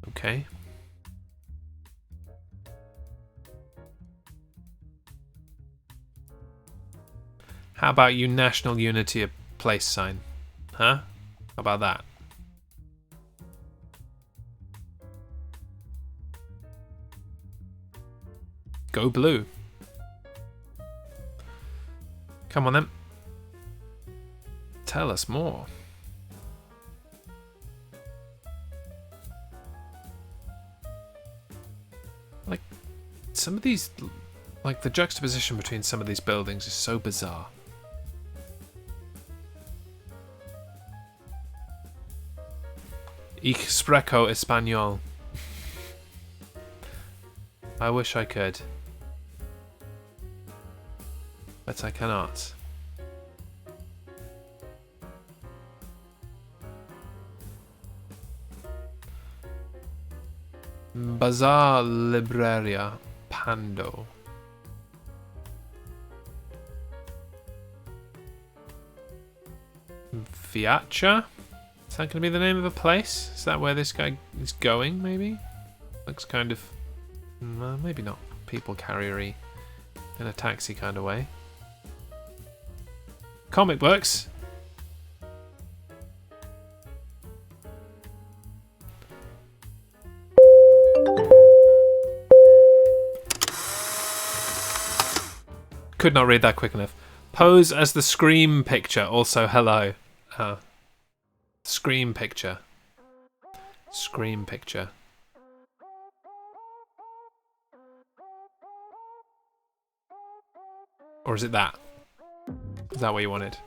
Okay. How about you national unity a place sign? Huh? How about that? Go blue. Come on then. Tell us more. Like, some of these, like the juxtaposition between some of these buildings is so bizarre. Expreco Español. I wish I could. But I cannot. Bazaar Libreria Pando. Viacha? Is that going to be the name of a place? Is that where this guy is going, maybe? Looks kind of... maybe not people carrier-y in a taxi kind of way. Comic books. Could not read that quick enough. Pose as the Scream picture. Also, hello. Scream picture. Scream picture. Or is it that? Is that what you wanted?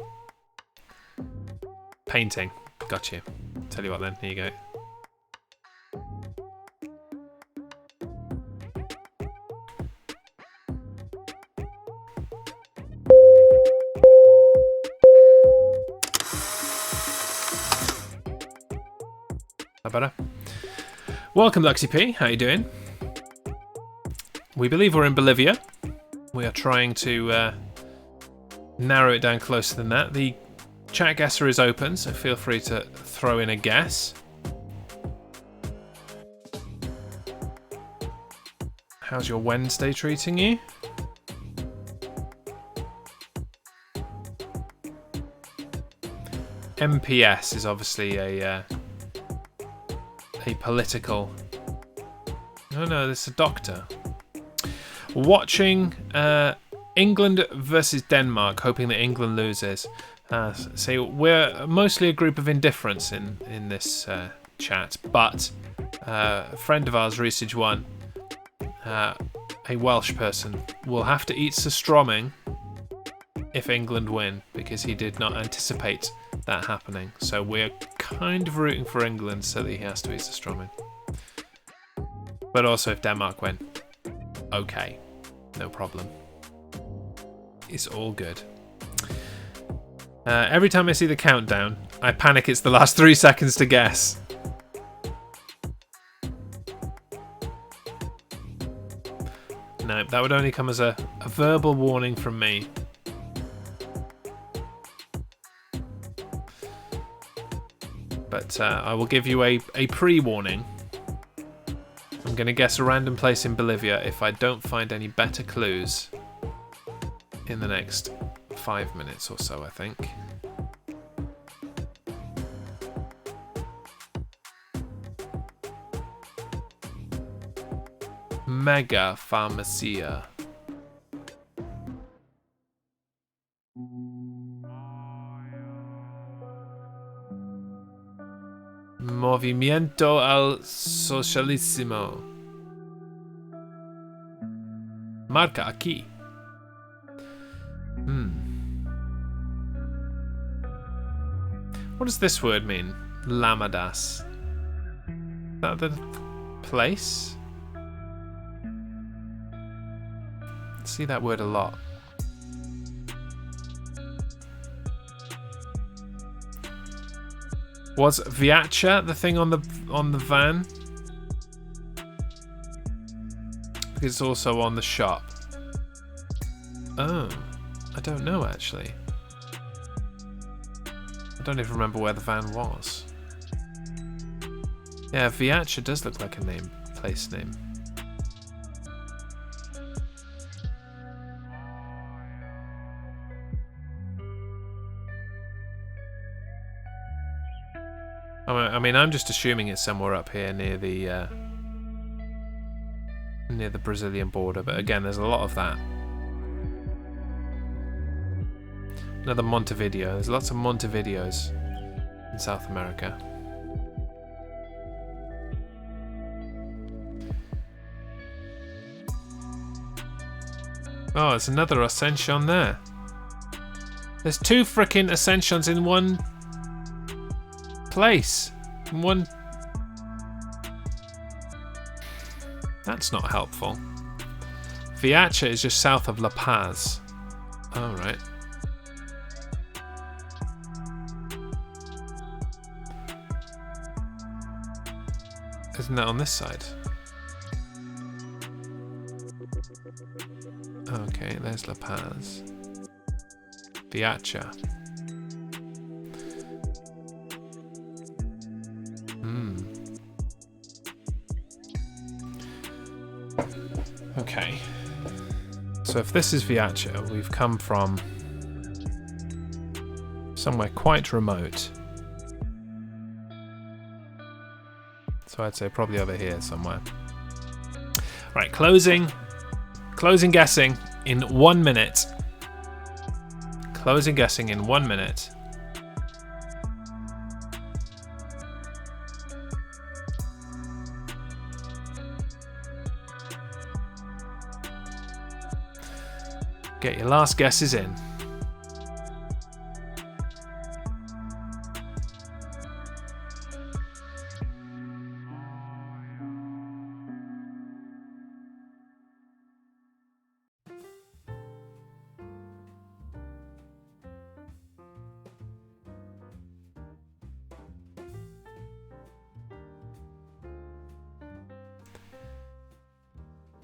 Painting. Got you. Tell you what then, here you go. That better? Welcome, Luxy P. How you doing? We believe we're in Bolivia. We are trying to narrow it down closer than that. The chat guesser is open, so feel free to throw in a guess. How's your Wednesday treating you? MPS is obviously a political... No, this is a doctor. Watching England versus Denmark, hoping that England loses. So we're mostly a group of indifferents in this chat, but a friend of ours, Resage1, a Welsh person, will have to eat surströmming if England win, because he did not anticipate that happening. So we're kind of rooting for England so that he has to eat surströmming. But also if Denmark win, okay, no problem. It's all good. Every time I see the countdown, I panic it's the last 3 seconds to guess. No, that would only come as a verbal warning from me. But I will give you a pre-warning. I'm going to guess a random place in Bolivia if I don't find any better clues in the next 5 minutes or so, I think. Mega Pharmacia. Movimiento al Socialissimo. Marca aquí. What does this word mean? Lamadas. Is that the place? I see that word a lot. Was Viacha the thing on the van? Because it's also on the shop. Oh, I don't know actually. I don't even remember where the van was. Yeah, Viacha does look like a name, place name. I mean, I'm just assuming it's somewhere up here near the Brazilian border, but again, there's a lot of that. Another Montevideo. There's lots of Montevideos in South America. Oh, there's another Ascension there. There's 2 frickin' Ascensions in one place. One. That's not helpful. Viacha is just south of La Paz. Oh, right. Isn't that on this side? Okay, there's La Paz. Viacha. Okay. So if this is Viacha, we've come from somewhere quite remote. So I'd say probably over here somewhere. Right, closing guessing in 1 minute. Closing guessing in 1 minute. Get your last guesses in.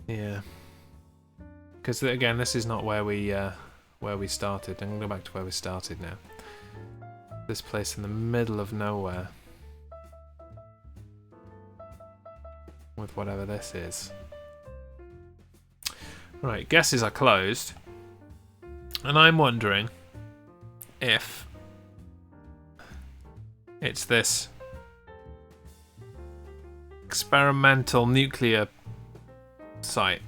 Yeah. Because again, this is not where we started. I'm going to go back to where we started now. This place in the middle of nowhere. With whatever this is. Right, guesses are closed. And I'm wondering if it's this experimental nuclear site.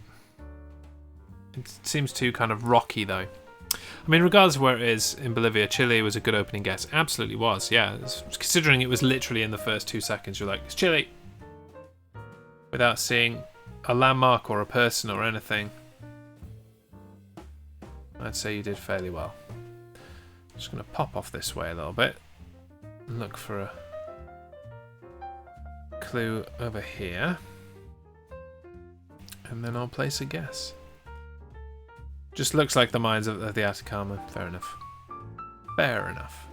It seems too kind of rocky though. I mean, regardless of where it is in Bolivia, Chile was a good opening guess. Absolutely was, yeah. Considering it was literally in the first 2 seconds, you're like, it's Chile. Without seeing a landmark or a person or anything. I'd say you did fairly well. Just going to pop off this way a little bit. And look for a clue over here. And then I'll place a guess. Just looks like the mines of the Atacama. Fair enough. Fair enough.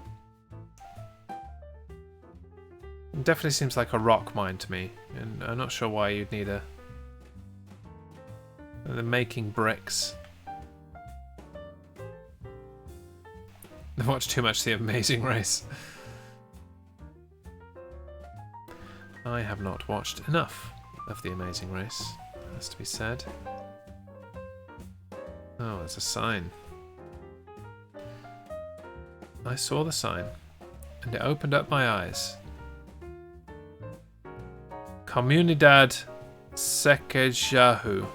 It definitely seems like a rock mine to me. And I'm not sure why you'd need a... They're making bricks. I've watched too much The Amazing Race. I have not watched enough of The Amazing Race. Has to be said. Oh, there's a sign. I saw the sign, and it opened up my eyes. Comunidad Sekejaju.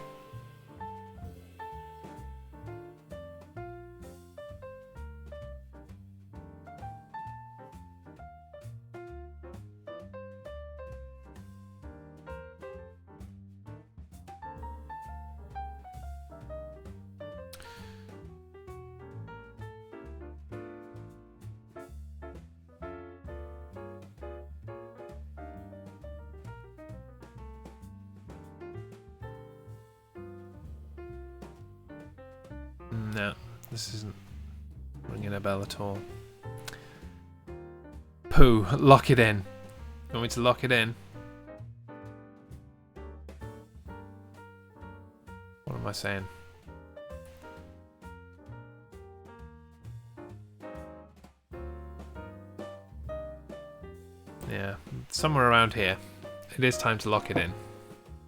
No, this isn't ringing a bell at all. Pooh, lock it in. You want me to lock it in? What am I saying? Yeah, somewhere around here. It is time to lock it in.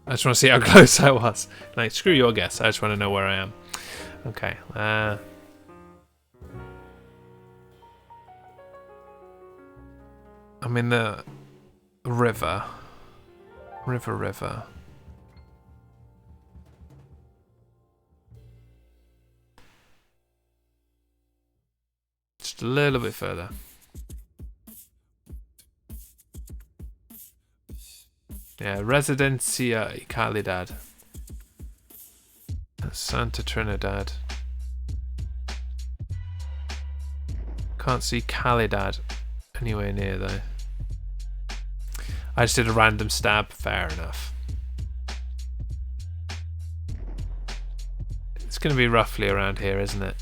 I just want to see how close I was. Like, screw your guess. I just want to know where I am. Okay. I'm in the river. River. Just a little bit further. Yeah, Residencia y Calidad. Santa Trinidad. Can't see Calidad anywhere near though. I just did a random stab. Fair enough. It's going to be roughly around here, isn't it?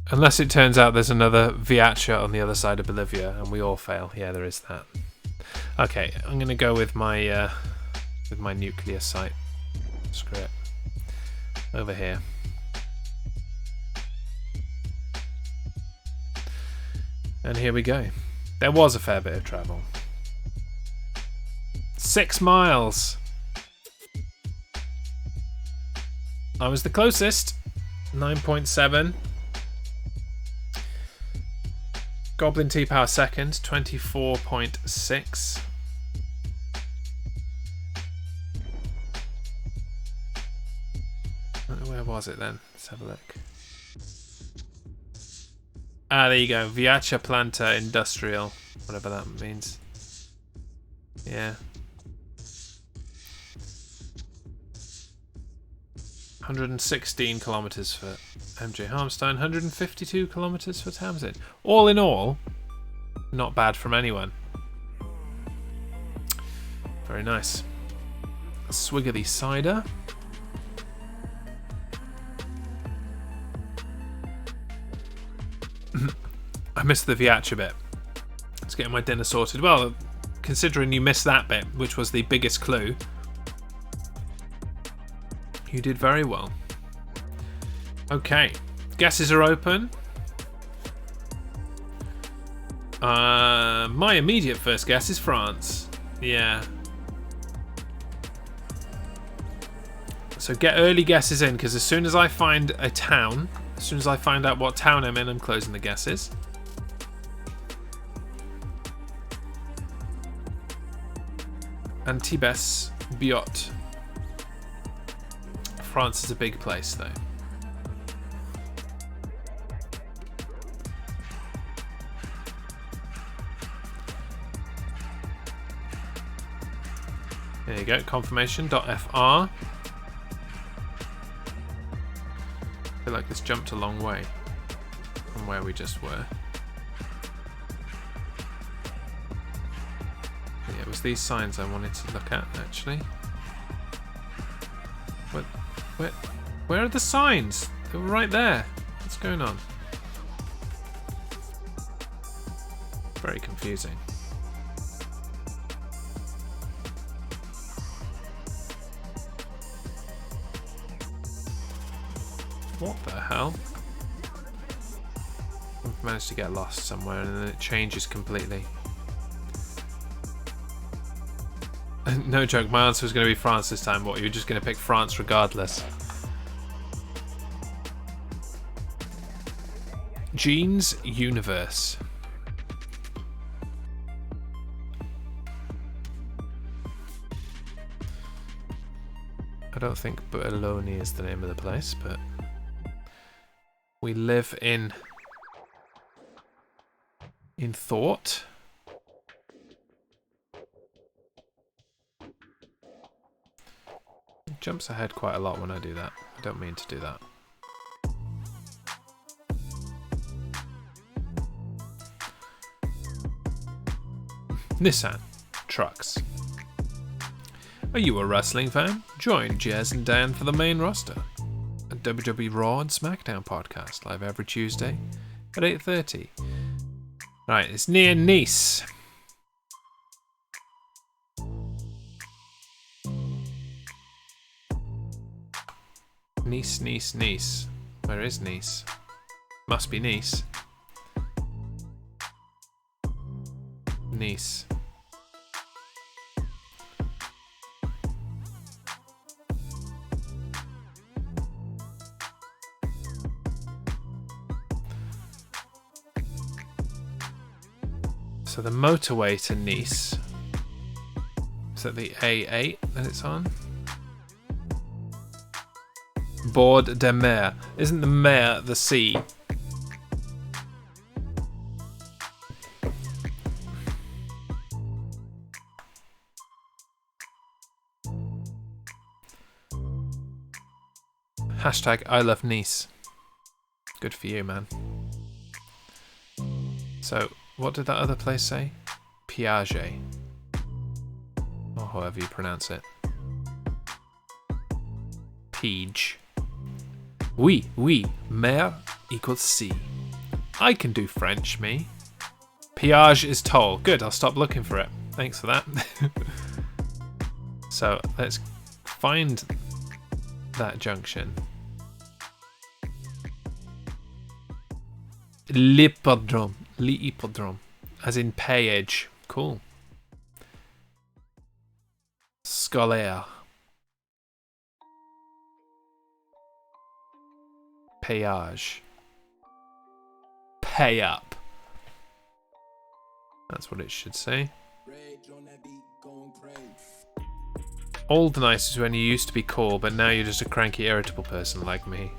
Unless it turns out there's another Viacha on the other side of Bolivia and we all fail. Yeah, there is that. Okay, I'm going to go with my nuclear site. Screw it. Over here. And here we go. There was a fair bit of travel. 6 miles. I was the closest. 9.7. Goblin Tea Power second, 24.6. Where was it then? Let's have a look. Ah, there you go. Viacha Planta Industrial. Whatever that means. Yeah. 116 kilometers for MJ Harmstein, 152 kilometers for Tamsin. All in all, not bad from anyone. Very nice. A swig of the cider. I missed the Viacha bit. It's getting my dinner sorted. Well, considering you missed that bit, which was the biggest clue, you did very well. Okay, guesses are open. My immediate first guess is France. Yeah. So get early guesses in, because as soon as I find a town, as soon as I find out what town I'm in, I'm closing the guesses. Antibes Biot. France is a big place, though. There you go, confirmation.fr. I feel like this jumped a long way from where we just were. Yeah, it was these signs I wanted to look at, actually. Where are the signs? They were right there. What's going on? Very confusing. What the hell? I've managed to get lost somewhere and then it changes completely. No joke, my answer was going to be France this time. What, you're just going to pick France regardless? Gene's Universe. I don't think Boulogne is the name of the place, but we live in thought. It jumps ahead quite a lot when I do that. I don't mean to do that. Nissan trucks. Are you a wrestling fan? Join Jez and Dan for the main roster. A WWE Raw and SmackDown podcast, live every Tuesday at 8:30. Right, it's near Nice. Nice. Where is Nice? Must be Nice. Nice. So the motorway to Nice, is that the A8 that it's on? Bord de Mer. Isn't the mer the sea? Hashtag I love Nice. Good for you, man. So, what did that other place say? Piaget. Or however you pronounce it. Piege. Oui, mer equals sea. I can do French, me. Piage is toll. Good, I'll stop looking for it. Thanks for that. So, let's find that junction. L'hippodrome, as in payage. Cool. Scolaire. Payage. Pay up. That's what it should say. Old nice is when you used to be cool, but now you're just a cranky, irritable person like me.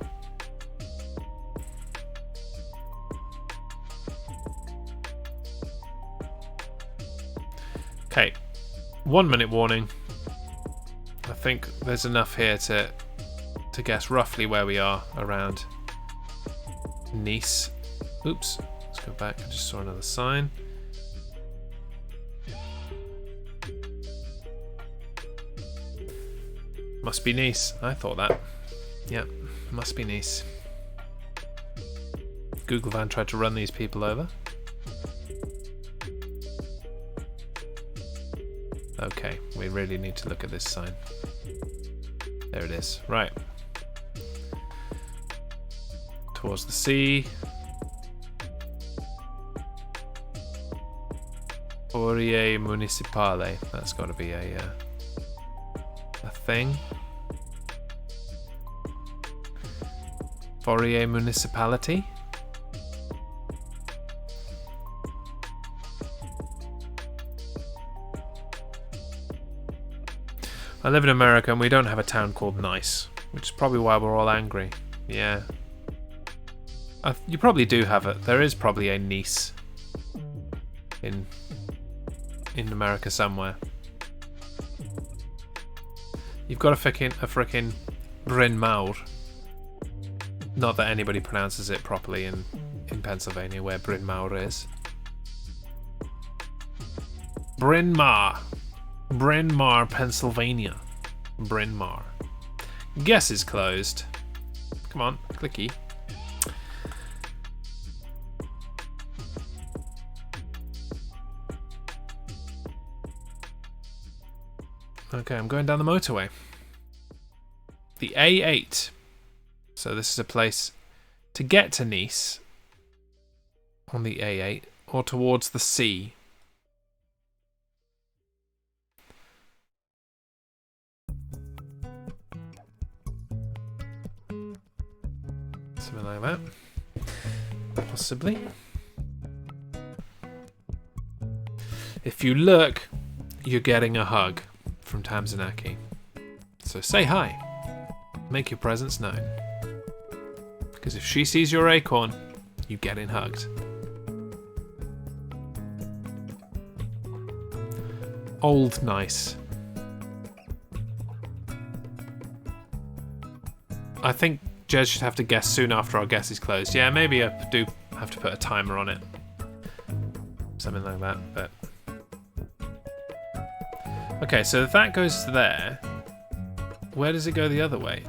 1 minute warning. I think there's enough here to guess roughly where we are around Nice. Oops, let's go back. I just saw another sign. Must be Nice. I thought that. Yep, must be Nice. Google van tried to run these people over. Okay, we really need to look at this sign. There it is. Right. Towards the sea. Fourier Municipale. That's got to be a thing. Fourier Municipality. I live in America and we don't have a town called Nice, which is probably why we're all angry. Yeah. You probably do have it. There is probably a Nice in America somewhere. You've got a frickin' Bryn Mawr. Not that anybody pronounces it properly in Pennsylvania, where Bryn Mawr is. Bryn Mawr, Pennsylvania. Bryn Mawr. Guess is closed. Come on, clicky. Okay, I'm going down the motorway. The A8. So this is a place to get to Nice on the A8 or towards the sea. Something like that. Possibly. If you look, you're getting a hug from Tamsinaki. So say hi. Make your presence known. Because if she sees your acorn, you getting hugged. Old Nice. I think Jez should have to guess soon after our guess is closed. Yeah, maybe I do have to put a timer on it. Something like that, but... Okay, so if that goes to there, where does it go the other way?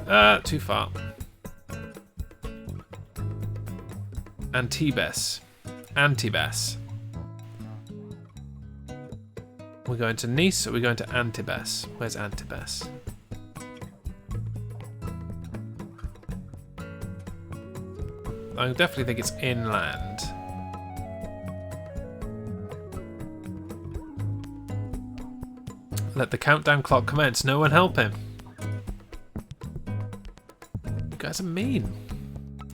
Too far. Antibes. We're going to Nice, or we're going to Antibes? Where's Antibes? I definitely think it's inland. Let the countdown clock commence. No one help him. You guys are mean.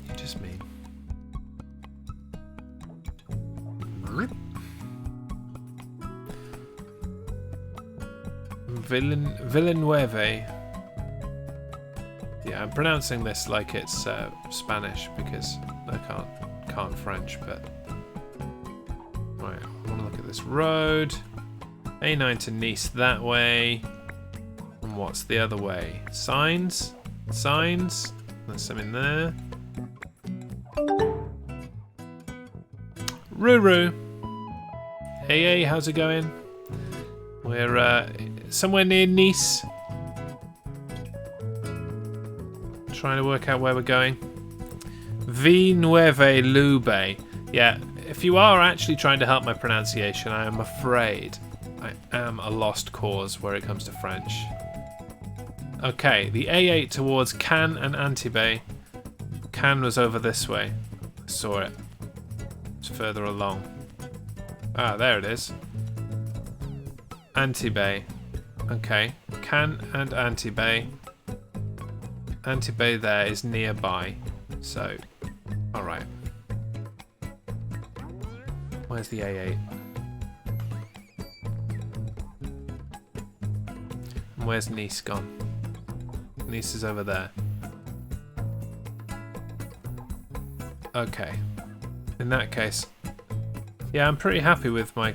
You're just mean. Villeneuve. Yeah, I'm pronouncing this like it's Spanish because I can't French, but right, I want to look at this road. A9 to Nice that way. And what's the other way? Signs? Signs? There's some in there. Ruru. AA, how's it going? We're somewhere near Nice. Trying to work out where we're going. Villeneuve Loubet. Yeah, if you are actually trying to help my pronunciation, I am afraid I am a lost cause where it comes to French. Okay, the A8 towards Cannes and Antibes. Cannes was over this way. I saw it. It's further along. Ah, there it is. Antibes. Okay, Cannes and Antibes. Antibes there is nearby. So, alright. Where's the A8? And where's Nice gone? Nice is over there. Okay. In that case, yeah, I'm pretty happy with my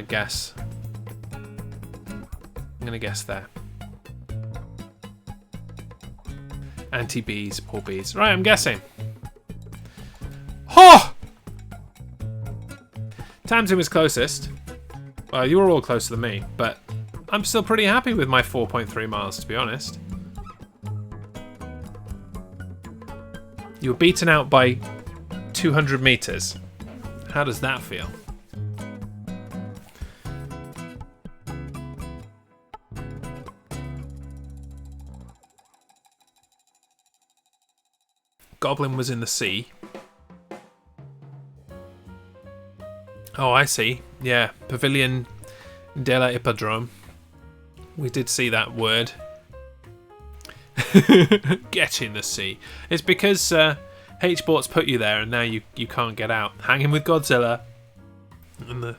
guess. I'm going to guess there. Anti-bees, poor bees. Right, I'm guessing. Oh! Tamsin was closest. Well, you were all closer than me, but I'm still pretty happy with my 4.3 miles, to be honest. You were beaten out by 200 meters. How does that feel? Goblin was in the sea. Oh, I see. Yeah, Pavilion della Hippodrome. We did see that word. Get in the sea. It's because H-Bort's put you there and now you can't get out. Hanging with Godzilla and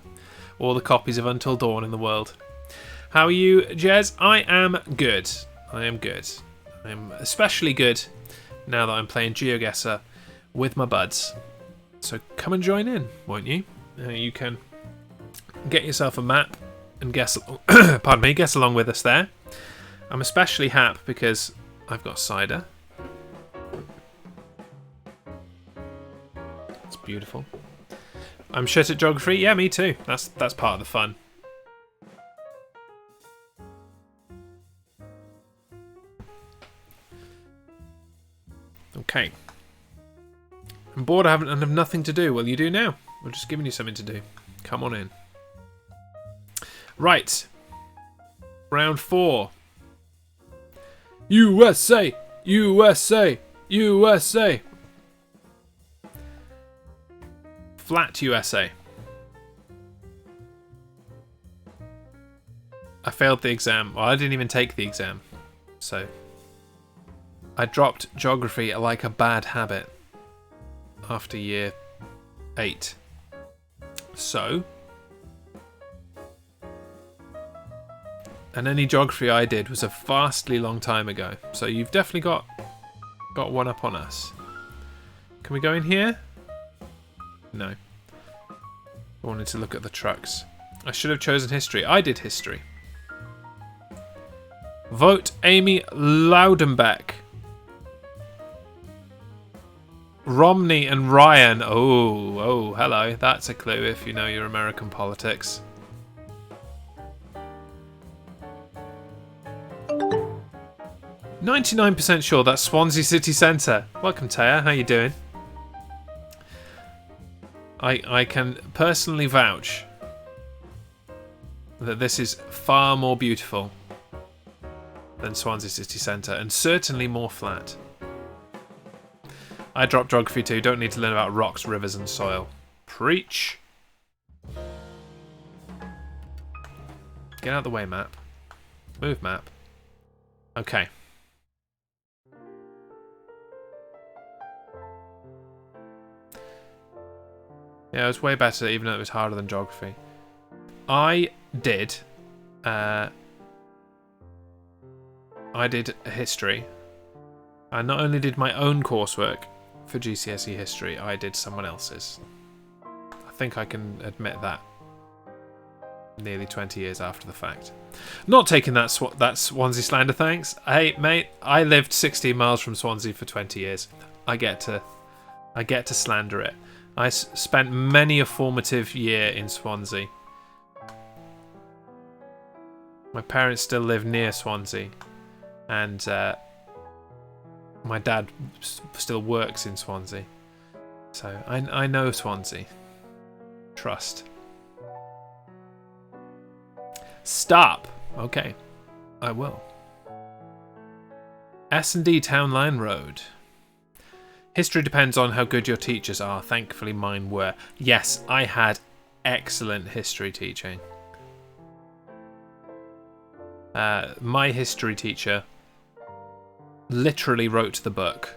all the copies of Until Dawn in the world. How are you, Jez? I am good. I am good. I am especially good now that I'm playing GeoGuessr with my buds. So come and join in, won't you? You can get yourself a map and guess. Pardon me, guess along with us there. I'm especially happy because I've got cider. It's beautiful. I'm shit at geography. Yeah, me too. That's part of the fun. Okay. I'm bored. I have nothing to do. Well, you do now. We're just giving you something to do. Come on in. Right. Round 4. USA! USA! USA! Flat USA. I failed the exam. Well, I didn't even take the exam. So I dropped geography like a bad habit after year 8. So, and any geography I did was a vastly long time ago. So you've definitely got one up on us. Can we go in here? No. I wanted to look at the trucks. I should have chosen history. I did history. Vote Amy Loudenbeck. Romney and Ryan. Oh, hello. That's a clue if you know your American politics. "99% sure that's Swansea City Centre." Welcome, Taya. How you doing? I can personally vouch that this is far more beautiful than Swansea City Centre, and certainly more flat. I dropped geography too. Don't need to learn about rocks, rivers, and soil. Preach. Get out of the way, map. Move, map. Okay. Yeah, it was way better, even though it was harder than geography. I did history. I not only did my own coursework for GCSE history, I did someone else's. I think I can admit that. Nearly 20 years after the fact. Not taking that Swansea slander, thanks. Hey, mate, I lived 16 miles from Swansea for 20 years. I get to slander it. I spent many a formative year in Swansea. My parents still live near Swansea, and my dad still works in Swansea. So I know Swansea. Trust. Stop. Okay, I will. S&D Town Line Road. History depends on how good your teachers are. Thankfully mine were. Yes, I had excellent history teaching. My history teacher literally wrote the book.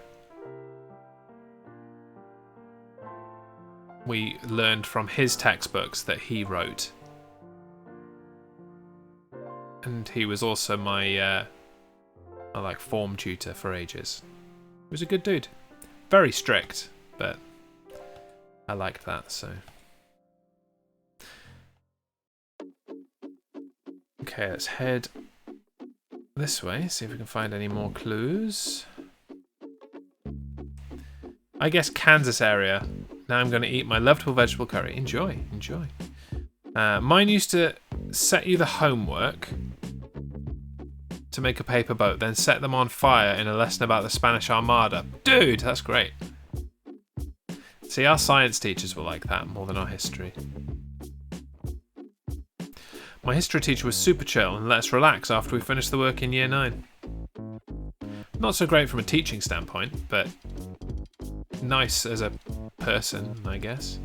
We learned from his textbooks that he wrote. And he was also my form tutor for ages. He was a good dude. Very strict, but I liked that, so. Okay, let's head this way, see if we can find any more clues. I guess Kansas area. Now I'm going to eat my lovable vegetable curry. Enjoy, enjoy. Mine used to set you the homework to make a paper boat, then set them on fire in a lesson about the Spanish Armada. Dude, that's great. See, our science teachers were like that more than our history. My history teacher was super chill and let us relax after we finished the work in year 9. Not so great from a teaching standpoint, but nice as a person, I guess.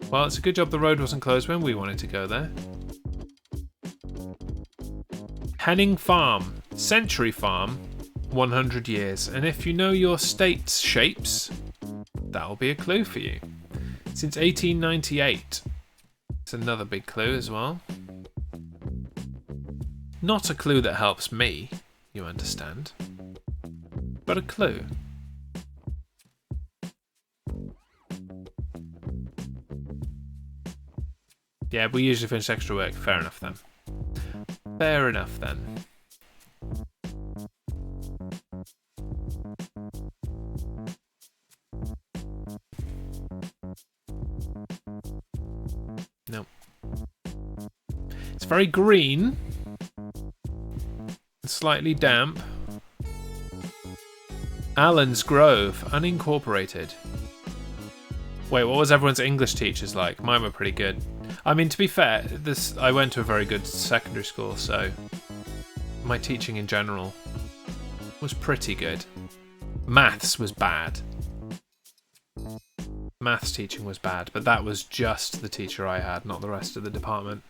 Well, it's a good job the road wasn't closed when we wanted to go there. Henning Farm, Century Farm, 100 years. And if you know your state's shapes, that'll be a clue for you. Since 1898. It's another big clue as well. Not a clue that helps me, you understand, but a clue. Yeah, we usually finish extra work. Fair enough then. Fair enough then. No. It's very green. Slightly damp. Allen's Grove, unincorporated. Wait, what was everyone's English teachers like? Mine were pretty good. I mean, to be fair, I went to a very good secondary school, so my teaching in general was pretty good. Maths was bad. Maths teaching was bad, but that was just the teacher I had, not the rest of the department.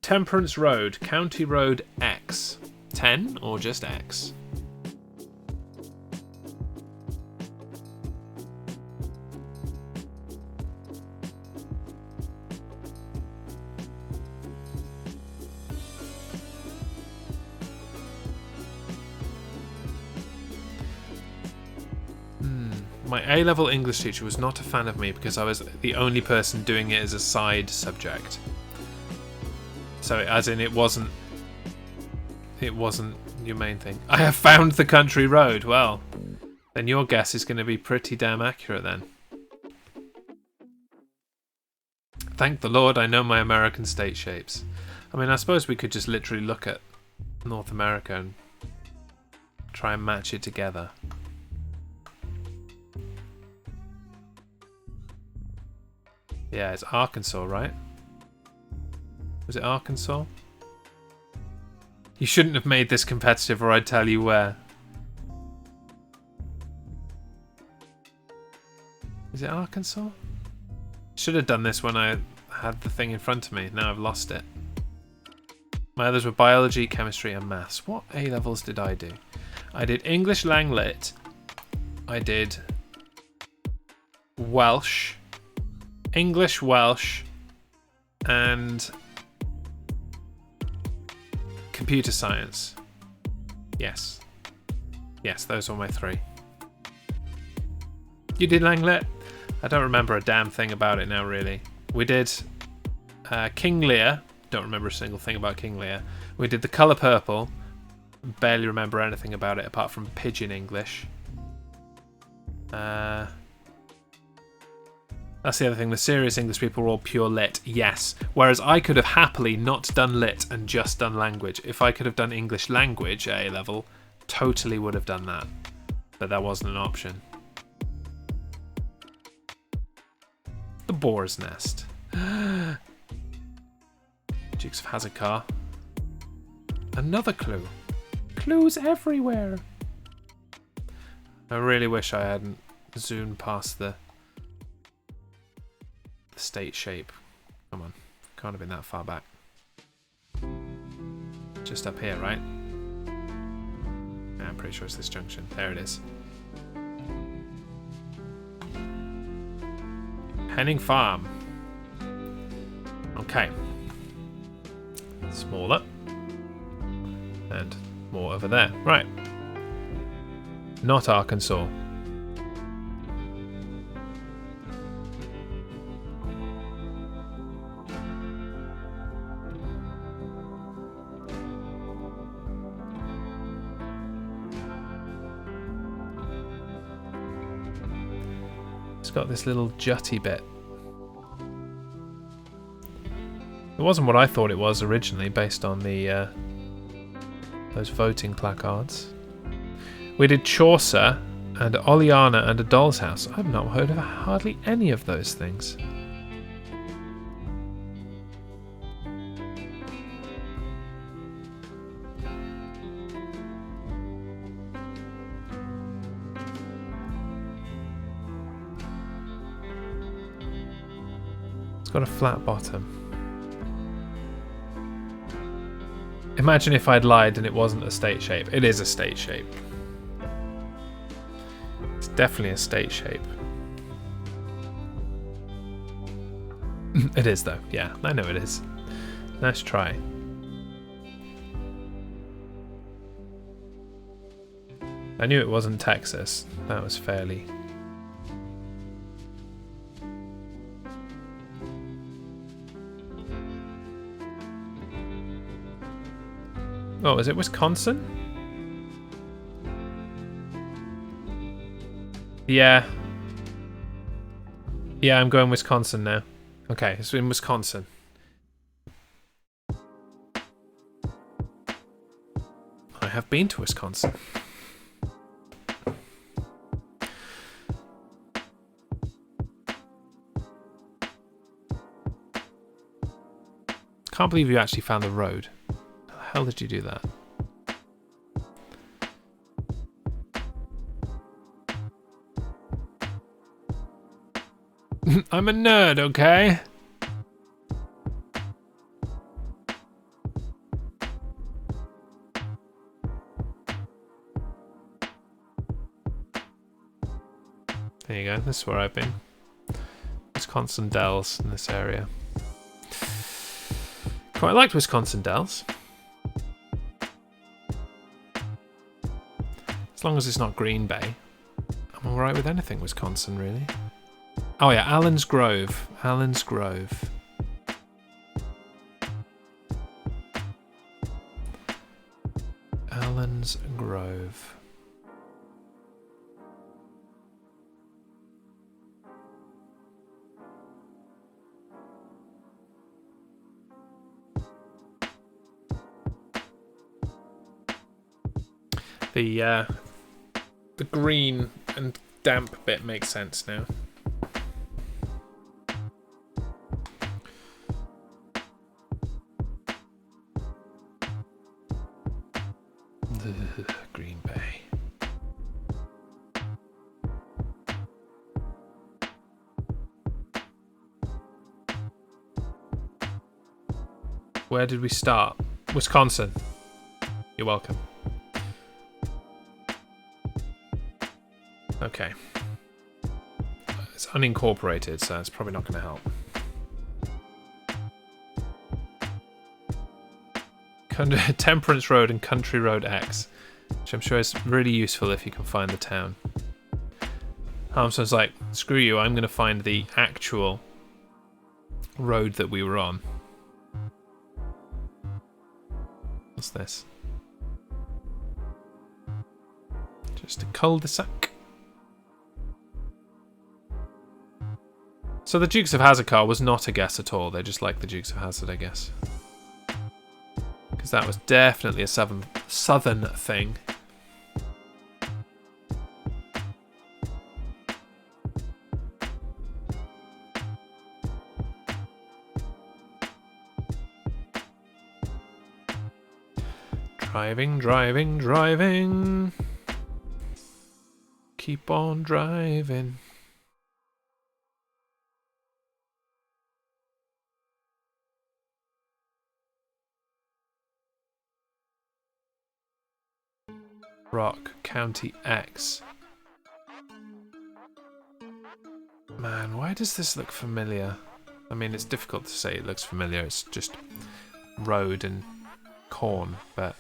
Temperance Road, County Road X. 10 or just X? My A-level English teacher was not a fan of me because I was the only person doing it as a side subject. So, as in, it wasn't your main thing. I have found the country road. Well, then your guess is going to be pretty damn accurate then. Thank the Lord I know my American state shapes. I mean, I suppose we could just literally look at North America and try and match it together. Yeah, it's Arkansas, right? Was it Arkansas? You shouldn't have made this competitive or I'd tell you where. Is it Arkansas? Should have done this when I had the thing in front of me. Now I've lost it. My others were biology, chemistry and maths. What A-levels did I do? I did English Lang Lit. I did Welsh. English, Welsh, and computer science. Yes. Yes, those were my 3. You did Lang Lit? I don't remember a damn thing about it now, really. We did King Lear. Don't remember a single thing about King Lear. We did The Colour Purple. Barely remember anything about it apart from Pidgin English. That's the other thing, the serious English people were all pure lit, yes. Whereas I could have happily not done lit and just done language. If I could have done English language at A-level, totally would have done that. But that wasn't an option. The Boar's Nest. Dukes of Hazzard car. Another clue. Clues everywhere. I really wish I hadn't zoomed past the state shape. Come on, can't have been that far back. Just up here, right? Yeah, I'm pretty sure it's this junction. There it is. Henning Farm. Okay. Smaller. And more over there. Right. Not Arkansas. It's got this little jutty bit. It wasn't what I thought it was originally, based on the those voting placards. We did Chaucer and Oleana and A Doll's House. I've not heard of hardly any of those things. It's got a flat bottom. Imagine if I'd lied and it wasn't a state shape. It is a state shape. It's definitely a state shape. It is though, yeah, I know it is. Nice try. I knew it wasn't Texas. That was fairly... Oh, is it Wisconsin? Yeah. Yeah, I'm going Wisconsin now. Okay, it's in Wisconsin. I have been to Wisconsin. Can't believe you actually found the road. How the hell did you do that? I'm a nerd, okay? There you go, this is where I've been. Wisconsin Dells in this area. Quite liked Wisconsin Dells. As long as it's not Green Bay, I'm alright with anything Wisconsin, really. Oh yeah, Allen's Grove. Allen's Grove. Allen's Grove. The green and damp bit makes sense now. Green Bay. Where did we start? Wisconsin. You're welcome. Okay. It's unincorporated, so it's probably not going to help. Temperance Road and Country Road X, which I'm sure is really useful if you can find the town. Armstrong's like, screw you, I'm going to find the actual road that we were on. What's this? Just a cul-de-sac. So the Dukes of Hazzard car was not a guess at all. They just like the Dukes of Hazzard, I guess. Because that was definitely a southern thing. Driving, driving, driving. Keep on driving. Rock County X. Man, why does this look familiar? I mean, it's difficult to say it looks familiar. It's just road and corn, but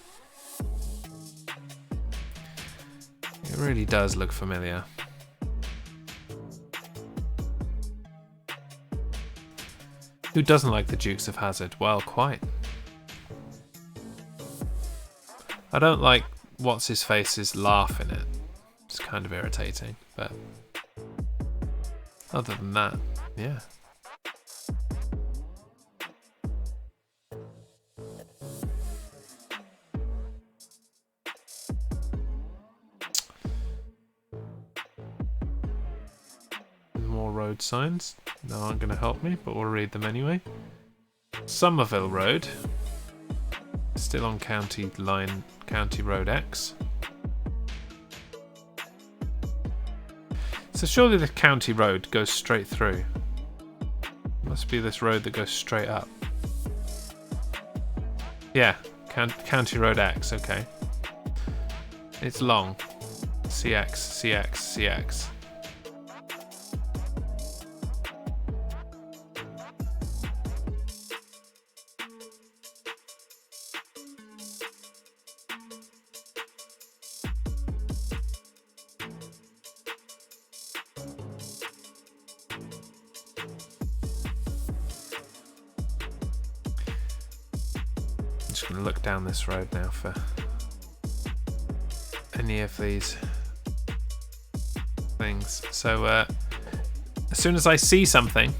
it really does look familiar. Who doesn't like the Dukes of Hazzard? Well, quite. I don't like What's-His-Face's laugh in it. It's kind of irritating, but Other than that, yeah. More road signs. They aren't going to help me, but we'll read them anyway. Somerville Road. Still on County Line, County Road X. So surely the county road goes straight through. Must be this road that goes straight up. Yeah, County Road X, okay. It's long. CX, CX, CX. I'm just going to look down this road now for any of these things. So as soon as I see something,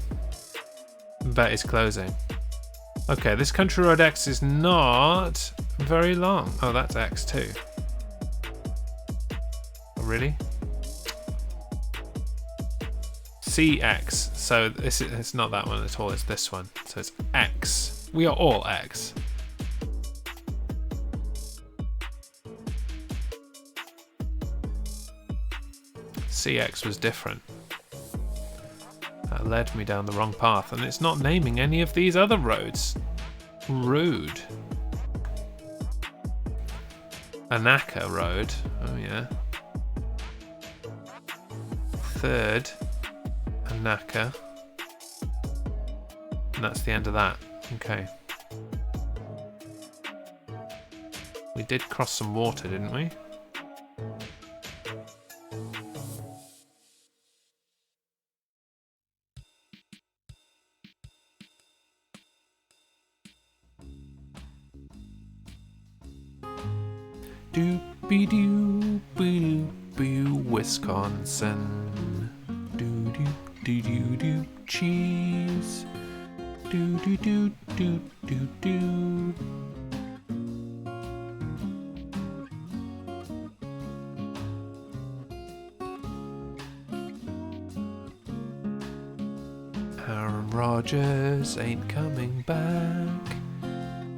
bet it's closing. Okay, this Country Road X is not very long. Oh, that's X too. Oh, really? CX. So it's not that one at all. It's this one. So it's X. We are all X. CX was different. That led me down the wrong path, and it's not naming any of these other roads. Rude. Anaka Road. Oh yeah. Third Anaka. And that's the end of that. Okay. We did cross some water, didn't we? Doopy-doo, Wisconsin. Doo-doo-doo-doo-doo, cheese. Doo-doo-doo-doo-doo-doo. Aaron Rodgers ain't coming back.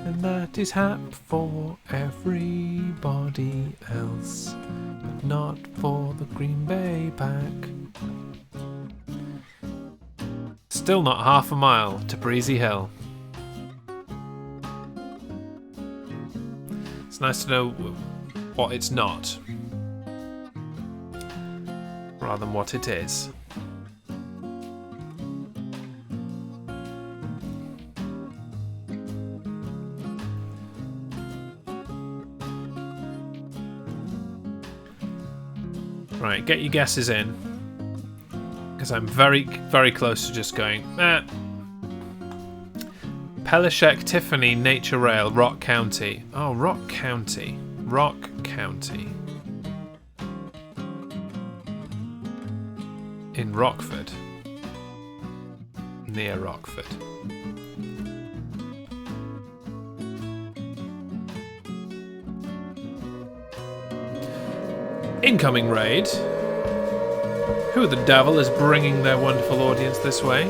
And that is hap for everybody else, but not for the Green Bay Pack. Still not half a mile to Breezy Hill. It's nice to know what it's not, rather than what it is. Right, get your guesses in, because I'm very, very close to just going, Pelishek Tiffany Nature Rail, Rock County. Oh, Rock County. Rock County. In Rockford. Near Rockford. Incoming raid. Who the devil is bringing their wonderful audience this way?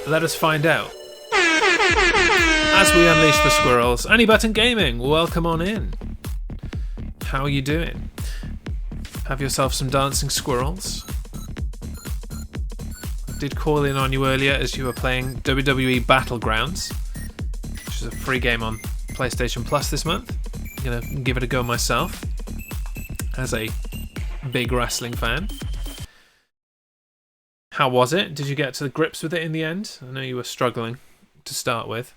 Let us find out. As we unleash the squirrels, Any Button Gaming, welcome on in. How are you doing? Have yourself some dancing squirrels? Did call in on you earlier as you were playing WWE Battlegrounds, which is a free game on PlayStation Plus this month. I'm gonna give it a go myself, as a big wrestling fan. How was it? Did you get to the grips with it in the end? I know you were struggling to start with.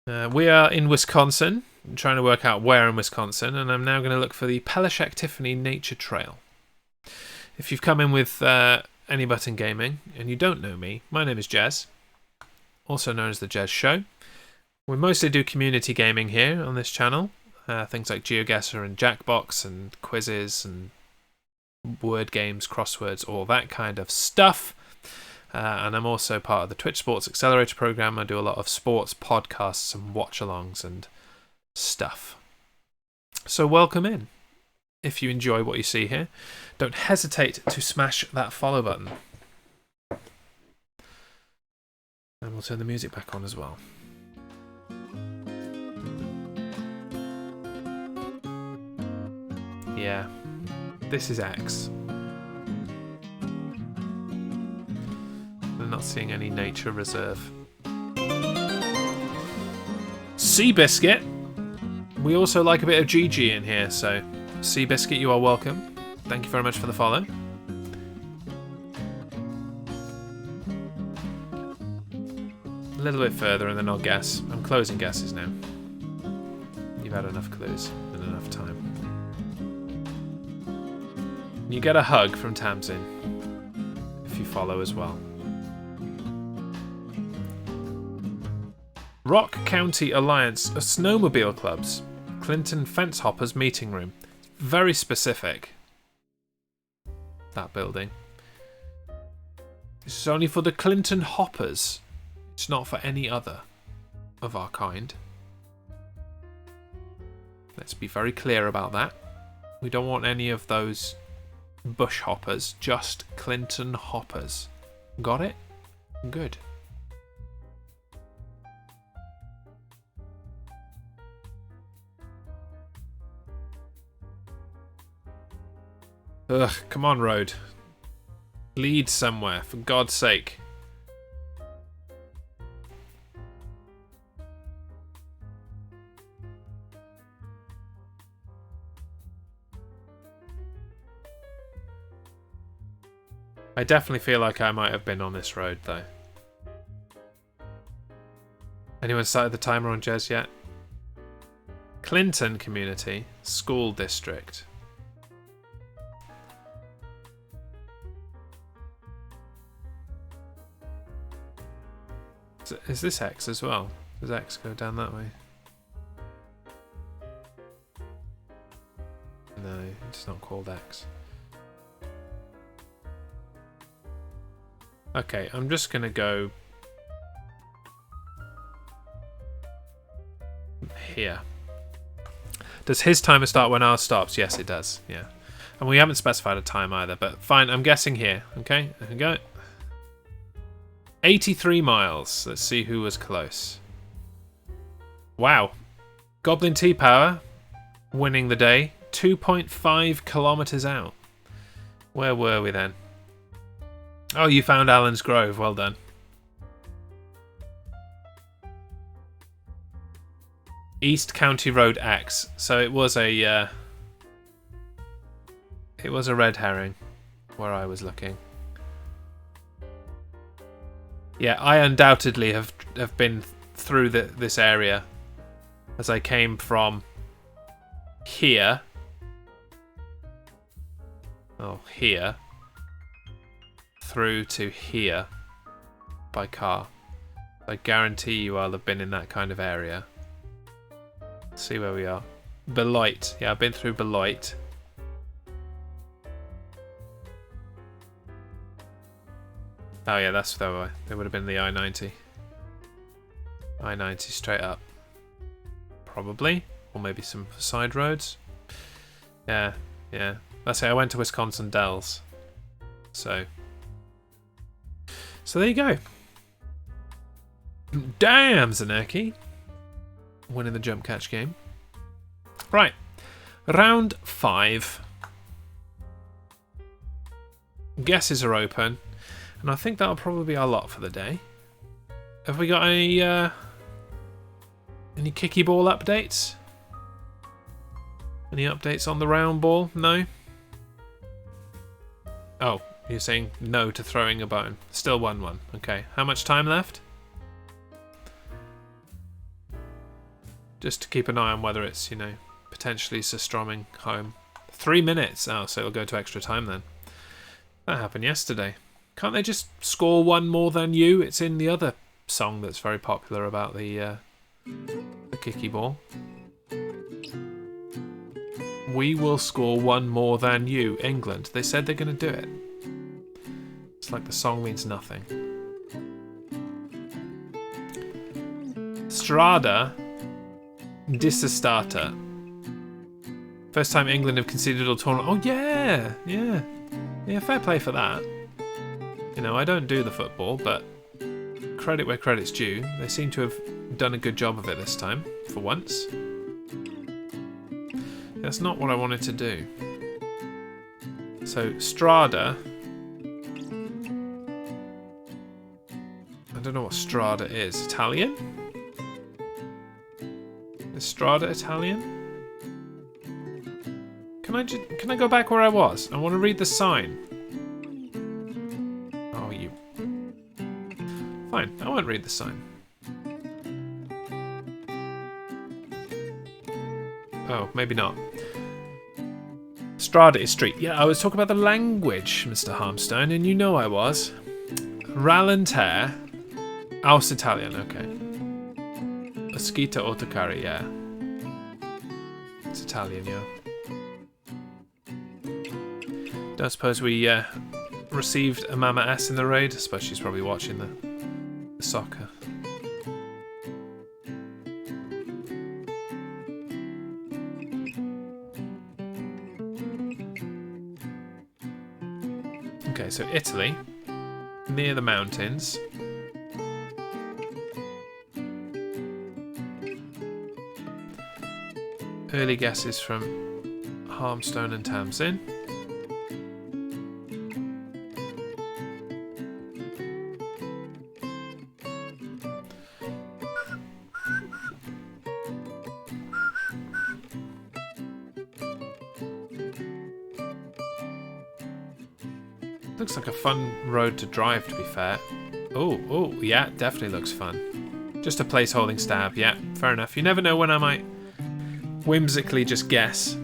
We are in Wisconsin. I'm trying to work out where in Wisconsin, and I'm now going to look for the Pelishek Tiffany Nature Trail. If you've come in with Any Button Gaming and you don't know me, my name is Jez, also known as The Jez Show. We mostly do community gaming here on this channel. Things like GeoGuessr and Jackbox and quizzes and word games, crosswords, all that kind of stuff. And I'm also part of the Twitch Sports Accelerator program. I do a lot of sports podcasts and watch-alongs and stuff. So welcome in. If you enjoy what you see here, don't hesitate to smash that follow button. And we'll turn the music back on as well. Yeah, this is X. I'm not seeing any nature reserve. Seabiscuit. We also like a bit of GG in here, so Seabiscuit, you are welcome. Thank you very much for the follow. A little bit further and then I'll guess. I'm closing guesses now. You've had enough clues and enough time. You get a hug from Tamsin if you follow as well. Rock County Alliance of Snowmobile Clubs. Clinton Fence Hoppers Meeting Room. Very specific. That building. This is only for the Clinton Hoppers. It's not for any other of our kind. Let's be very clear about that. We don't want any of those bush hoppers, just Clinton hoppers. Got it? Good. Ugh, come on, road. Lead somewhere, for God's sake. I definitely feel like I might have been on this road, though. Anyone started the timer on Jez yet? Clinton Community School District. Is this X as well? Does X go down that way? No, it's not called X. Okay, I'm just going to go here. Does his timer start when ours stops? Yes, it does. Yeah. And we haven't specified a time either, but fine, I'm guessing here. Okay, there we go. 83 miles. Let's see who was close. Wow. Goblin T-Power winning the day. 2.5 kilometers out. Where were we then? Oh, you found Allen's Grove. Well done. East County Road X. So it was a red herring where I was looking. Yeah, I undoubtedly have been through this area as I came from here. Oh, here. Through to here by car. I guarantee you I'll have been in that kind of area. Let's see where we are. Beloit. Yeah, I've been through Beloit. Oh yeah, that's the way. It would have been the I-90. I-90 straight up. Probably. Or maybe some side roads. Yeah, yeah. That's it. I went to Wisconsin Dells. So there you go. Damn, Zanaki. Winning the jump catch game. Right. Round 5. Guesses are open. And I think that'll probably be our lot for the day. Have we got any kicky ball updates? Any updates on the round ball? No? Oh, you're saying no to throwing a bone. Still 1-1. Okay. How much time left? Just to keep an eye on whether it's, potentially Surströmming home. 3 minutes. Oh, so it'll go to extra time then. That happened yesterday. Can't they just score one more than you? It's in the other song that's very popular about the kicky ball. We will score one more than you, England. They said they're going to do it. It's like the song means nothing. Strada Disestata. First time England have conceded a tournament. Oh, yeah. Yeah, fair play for that. You know, I don't do the football, but credit where credit's due. They seem to have done a good job of it this time, for once. That's not what I wanted to do. So, Strada. I don't know what Strada is. Italian? Is Strada Italian? Can I go back where I was? I want to read the sign. Oh, you. Fine, I won't read the sign. Oh, maybe not. Strada is street. Yeah, I was talking about the language, Mr. Harmstone, and you know I was. Rallentare. Aus Italian, okay. Oskita Otokari, yeah. It's Italian, yeah. Don't suppose we received a Mama S in the raid. I suppose she's probably watching the soccer. Okay, so Italy, near the mountains. Early guesses from Harmstone and Tamsin. Looks like a fun road to drive, to be fair. Oh, yeah, definitely looks fun. Just a place-holding stab, yeah, fair enough. You never know when I might whimsically just guess.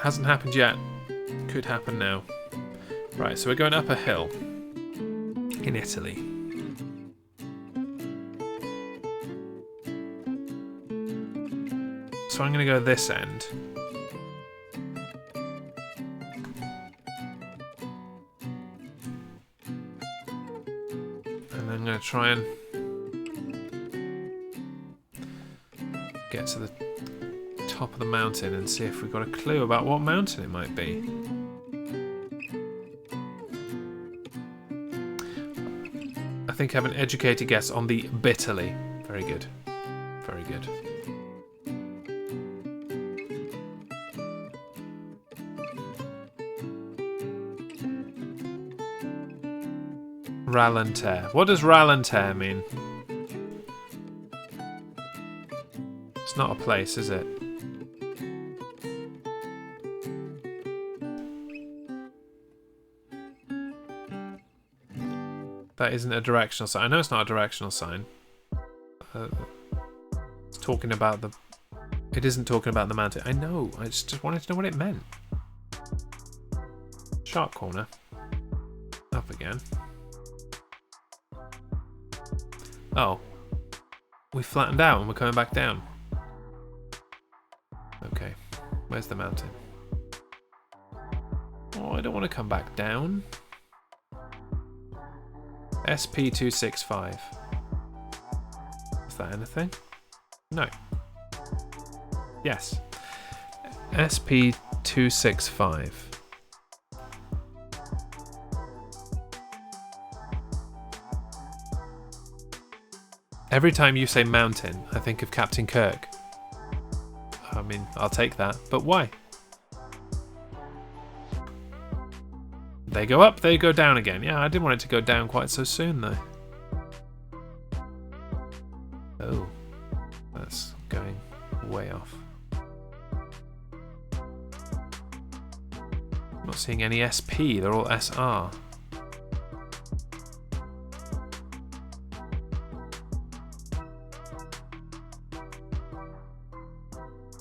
Hasn't happened yet. Could happen now. Right, so we're going up a hill in Italy. So I'm going to go this end. And I'm going to try and get to the top of the mountain and see if we've got a clue about what mountain it might be. I think I have an educated guess on the Bitterly. Very good. Very good. Rallentare. What does Rallentare mean? It's not a place, is it? That isn't a directional sign. I know it's not a directional sign. It's talking about the... It isn't talking about the mountain. I know. I just wanted to know what it meant. Sharp corner. Up again. Oh. We flattened out and we're coming back down. Okay. Where's the mountain? Oh, I don't want to come back down. SP265. Is that anything? No. Yes. SP265. Every time you say mountain, I think of Captain Kirk. I mean, I'll take that, but why? They go up, they go down again. Yeah, I didn't want it to go down quite so soon, though. Oh, that's going way off. I'm not seeing any SP, they're all SR.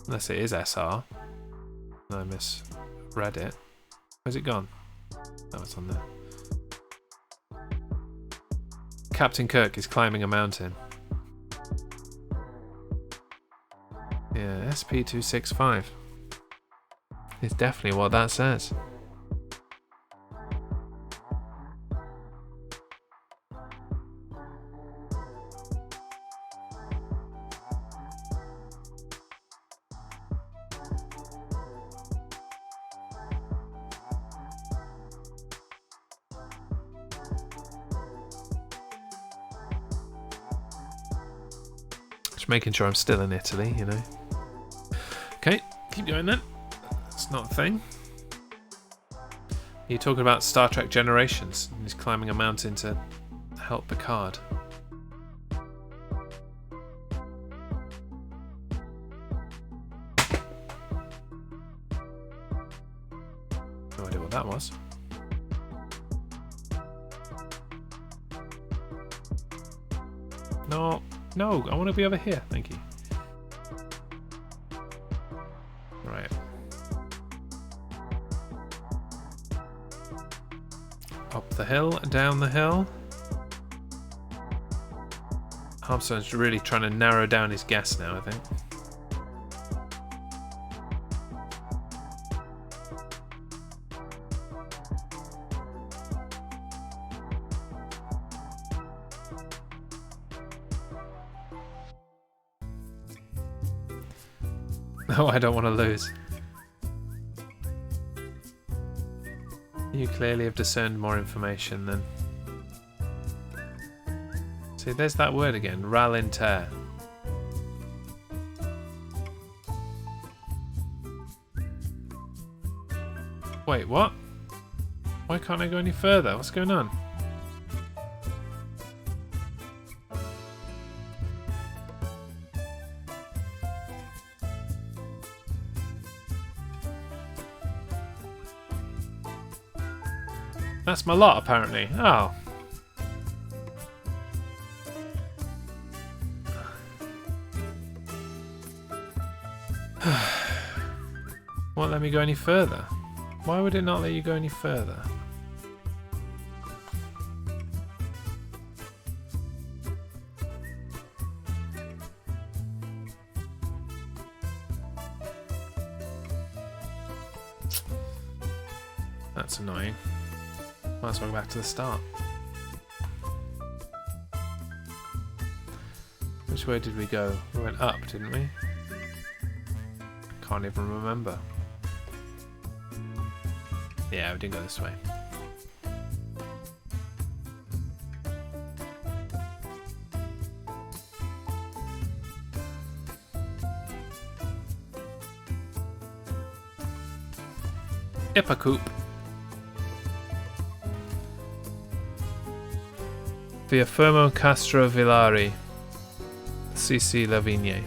Unless it is SR. I misread it. Where's it gone? Oh, it's on there. Captain Kirk is climbing a mountain. Yeah, SP265. It's definitely what that says. Just making sure I'm still in Italy, you know. Okay, keep going then. That's not a thing. You're talking about Star Trek Generations. He's climbing a mountain to help Picard. No idea what that was. No, no, I want to be over here. Thank you. Right. Up the hill, down the hill. Armstrong's really trying to narrow down his guess now, I think. No, I don't want to lose. You clearly have discerned more information than... See, there's that word again, ralinter. Wait, what? Why can't I go any further? What's going on? That's my lot, apparently. Oh. Won't let me go any further. Why would it not let you go any further? That's annoying. Might as well go back to the start. Which way did we go? We went up, didn't we? Can't even remember. Yeah, we didn't go this way. Ipacoop. Via Fermo Castro Villari. CC Lavigne.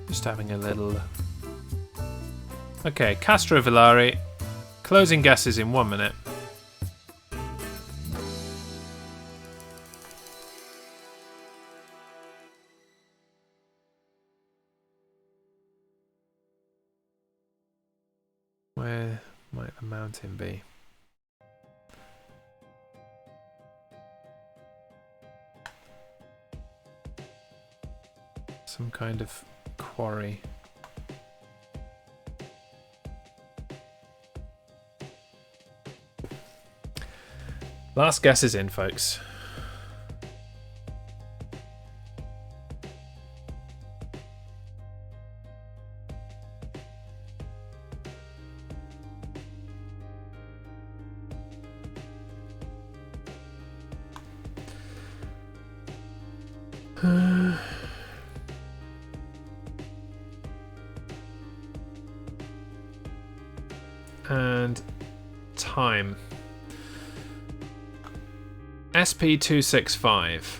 Just having a little... Okay, Castro Villari. Closing guesses in 1 minute. Where might the mountain be? Some kind of quarry. Last guess is in, folks. And time. SP265.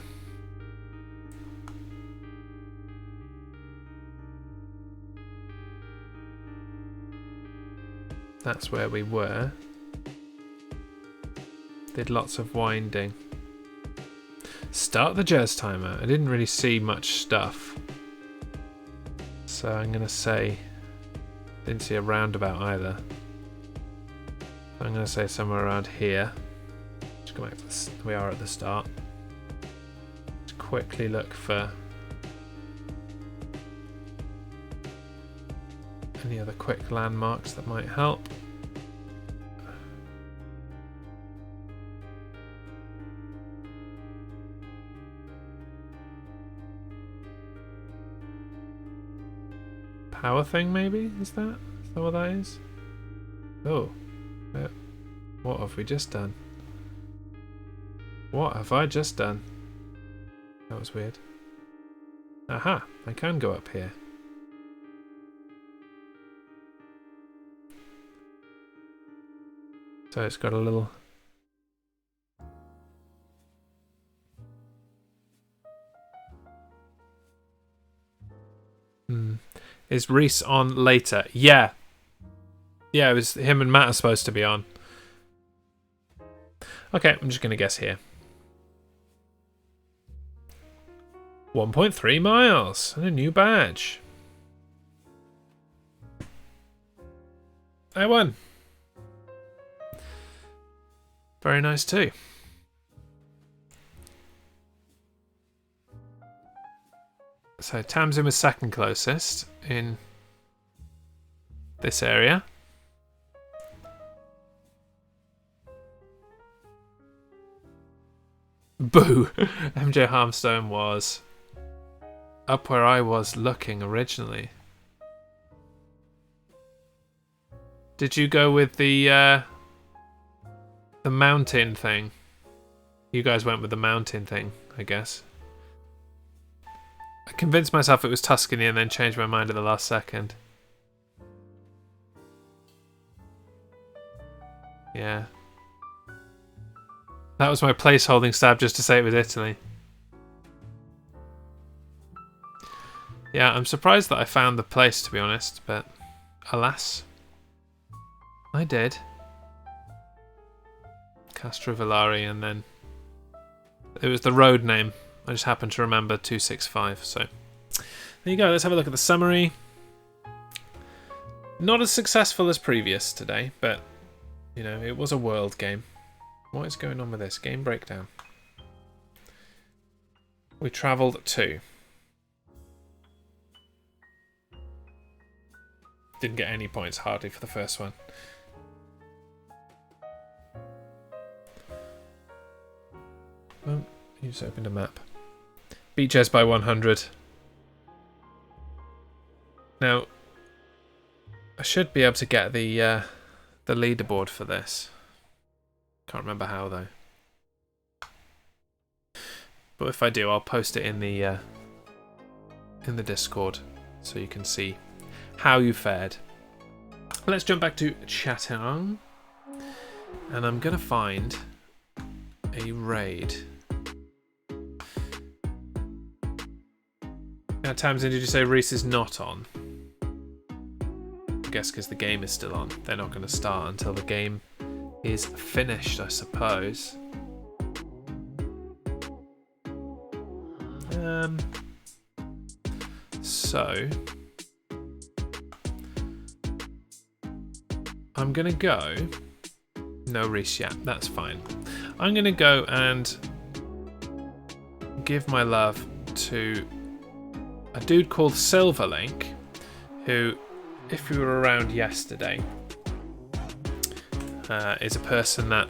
That's where we were. Did lots of winding. Start the jazz timer. I didn't really see much stuff. So I'm going to say... Didn't see a roundabout either. I'm going to say somewhere around here. Just go back to this. We are at the start. Just quickly look for any other quick landmarks that might help. Power thing, maybe? Is that what that is? Oh. What have we just done? What have I just done? That was weird. Aha! I can go up here. So it's got a little... Is Reese on later? Yeah. Yeah, it was him and Matt are supposed to be on. Okay, I'm just going to guess here. 1.3 miles and a new badge. I won. Very nice too. So Tamsin was second closest in this area. Boo! MJ Harmstone was up where I was looking originally. Did you go with the mountain thing? You guys went with the mountain thing, I guess. I convinced myself it was Tuscany and then changed my mind at the last second. Yeah. That was my placeholding stab just to say it was Italy. Yeah, I'm surprised that I found the place, to be honest, but alas, I did. Castrovillari, and then it was the road name. I just happened to remember 265, so there you go. Let's have a look at the summary. Not as successful as previous today, but you know, it was a world game. What is going on with this? Game breakdown. We travelled to. Didn't get any points, hardly, for the first one. Well, you just opened a map. Beat Jez by 100. Now, I should be able to get the leaderboard for this. Can't remember how though. But if I do, I'll post it in the Discord so you can see how you fared. Let's jump back to chatting, and I'm gonna find a raid. Now, Tamsin, did you say Reese is not on? I guess because the game is still on. They're not going to start until the game is finished, I suppose. So I'm going to go... No Reese yet, that's fine. I'm going to go and give my love to a dude called Silverlink, who, if you were around yesterday, is a person that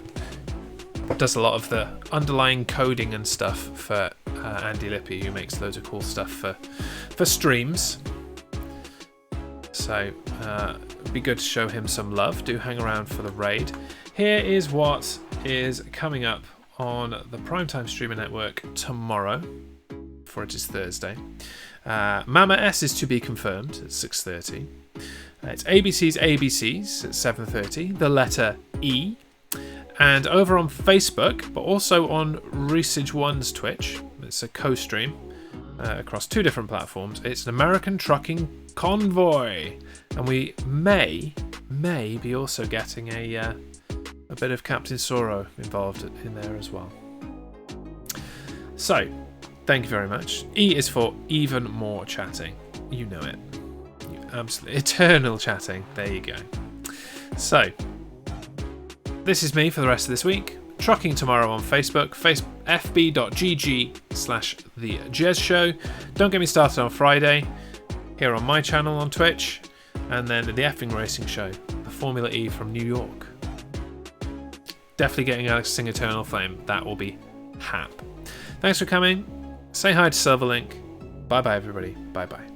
does a lot of the underlying coding and stuff for Andy Lippy, who makes loads of cool stuff for streams. So it'd be good to show him some love. Do hang around for the raid. Here is what is coming up on the Primetime Streamer Network tomorrow, for it is Thursday. Mama S is to be confirmed at 6:30. It's ABC's ABCs at 7:30. The letter E. And over on Facebook, but also on Research One's Twitch, it's a co-stream across two different platforms. It's an American Trucking Convoy. And we may may be also getting a bit of Captain Soro involved in there as well. So, thank you very much. E is for even more chatting. You know it. Absolutely eternal chatting. There you go. So, this is me for the rest of this week. Trucking tomorrow on Facebook, fb.gg/The Jez Show. Don't get me started on Friday, here on my channel on Twitch, and then the Effing Racing Show, the Formula E from New York. Definitely getting Alex to sing Eternal Flame. That will be hap. Thanks for coming. Say hi to Silverlink. Bye bye, everybody. Bye bye.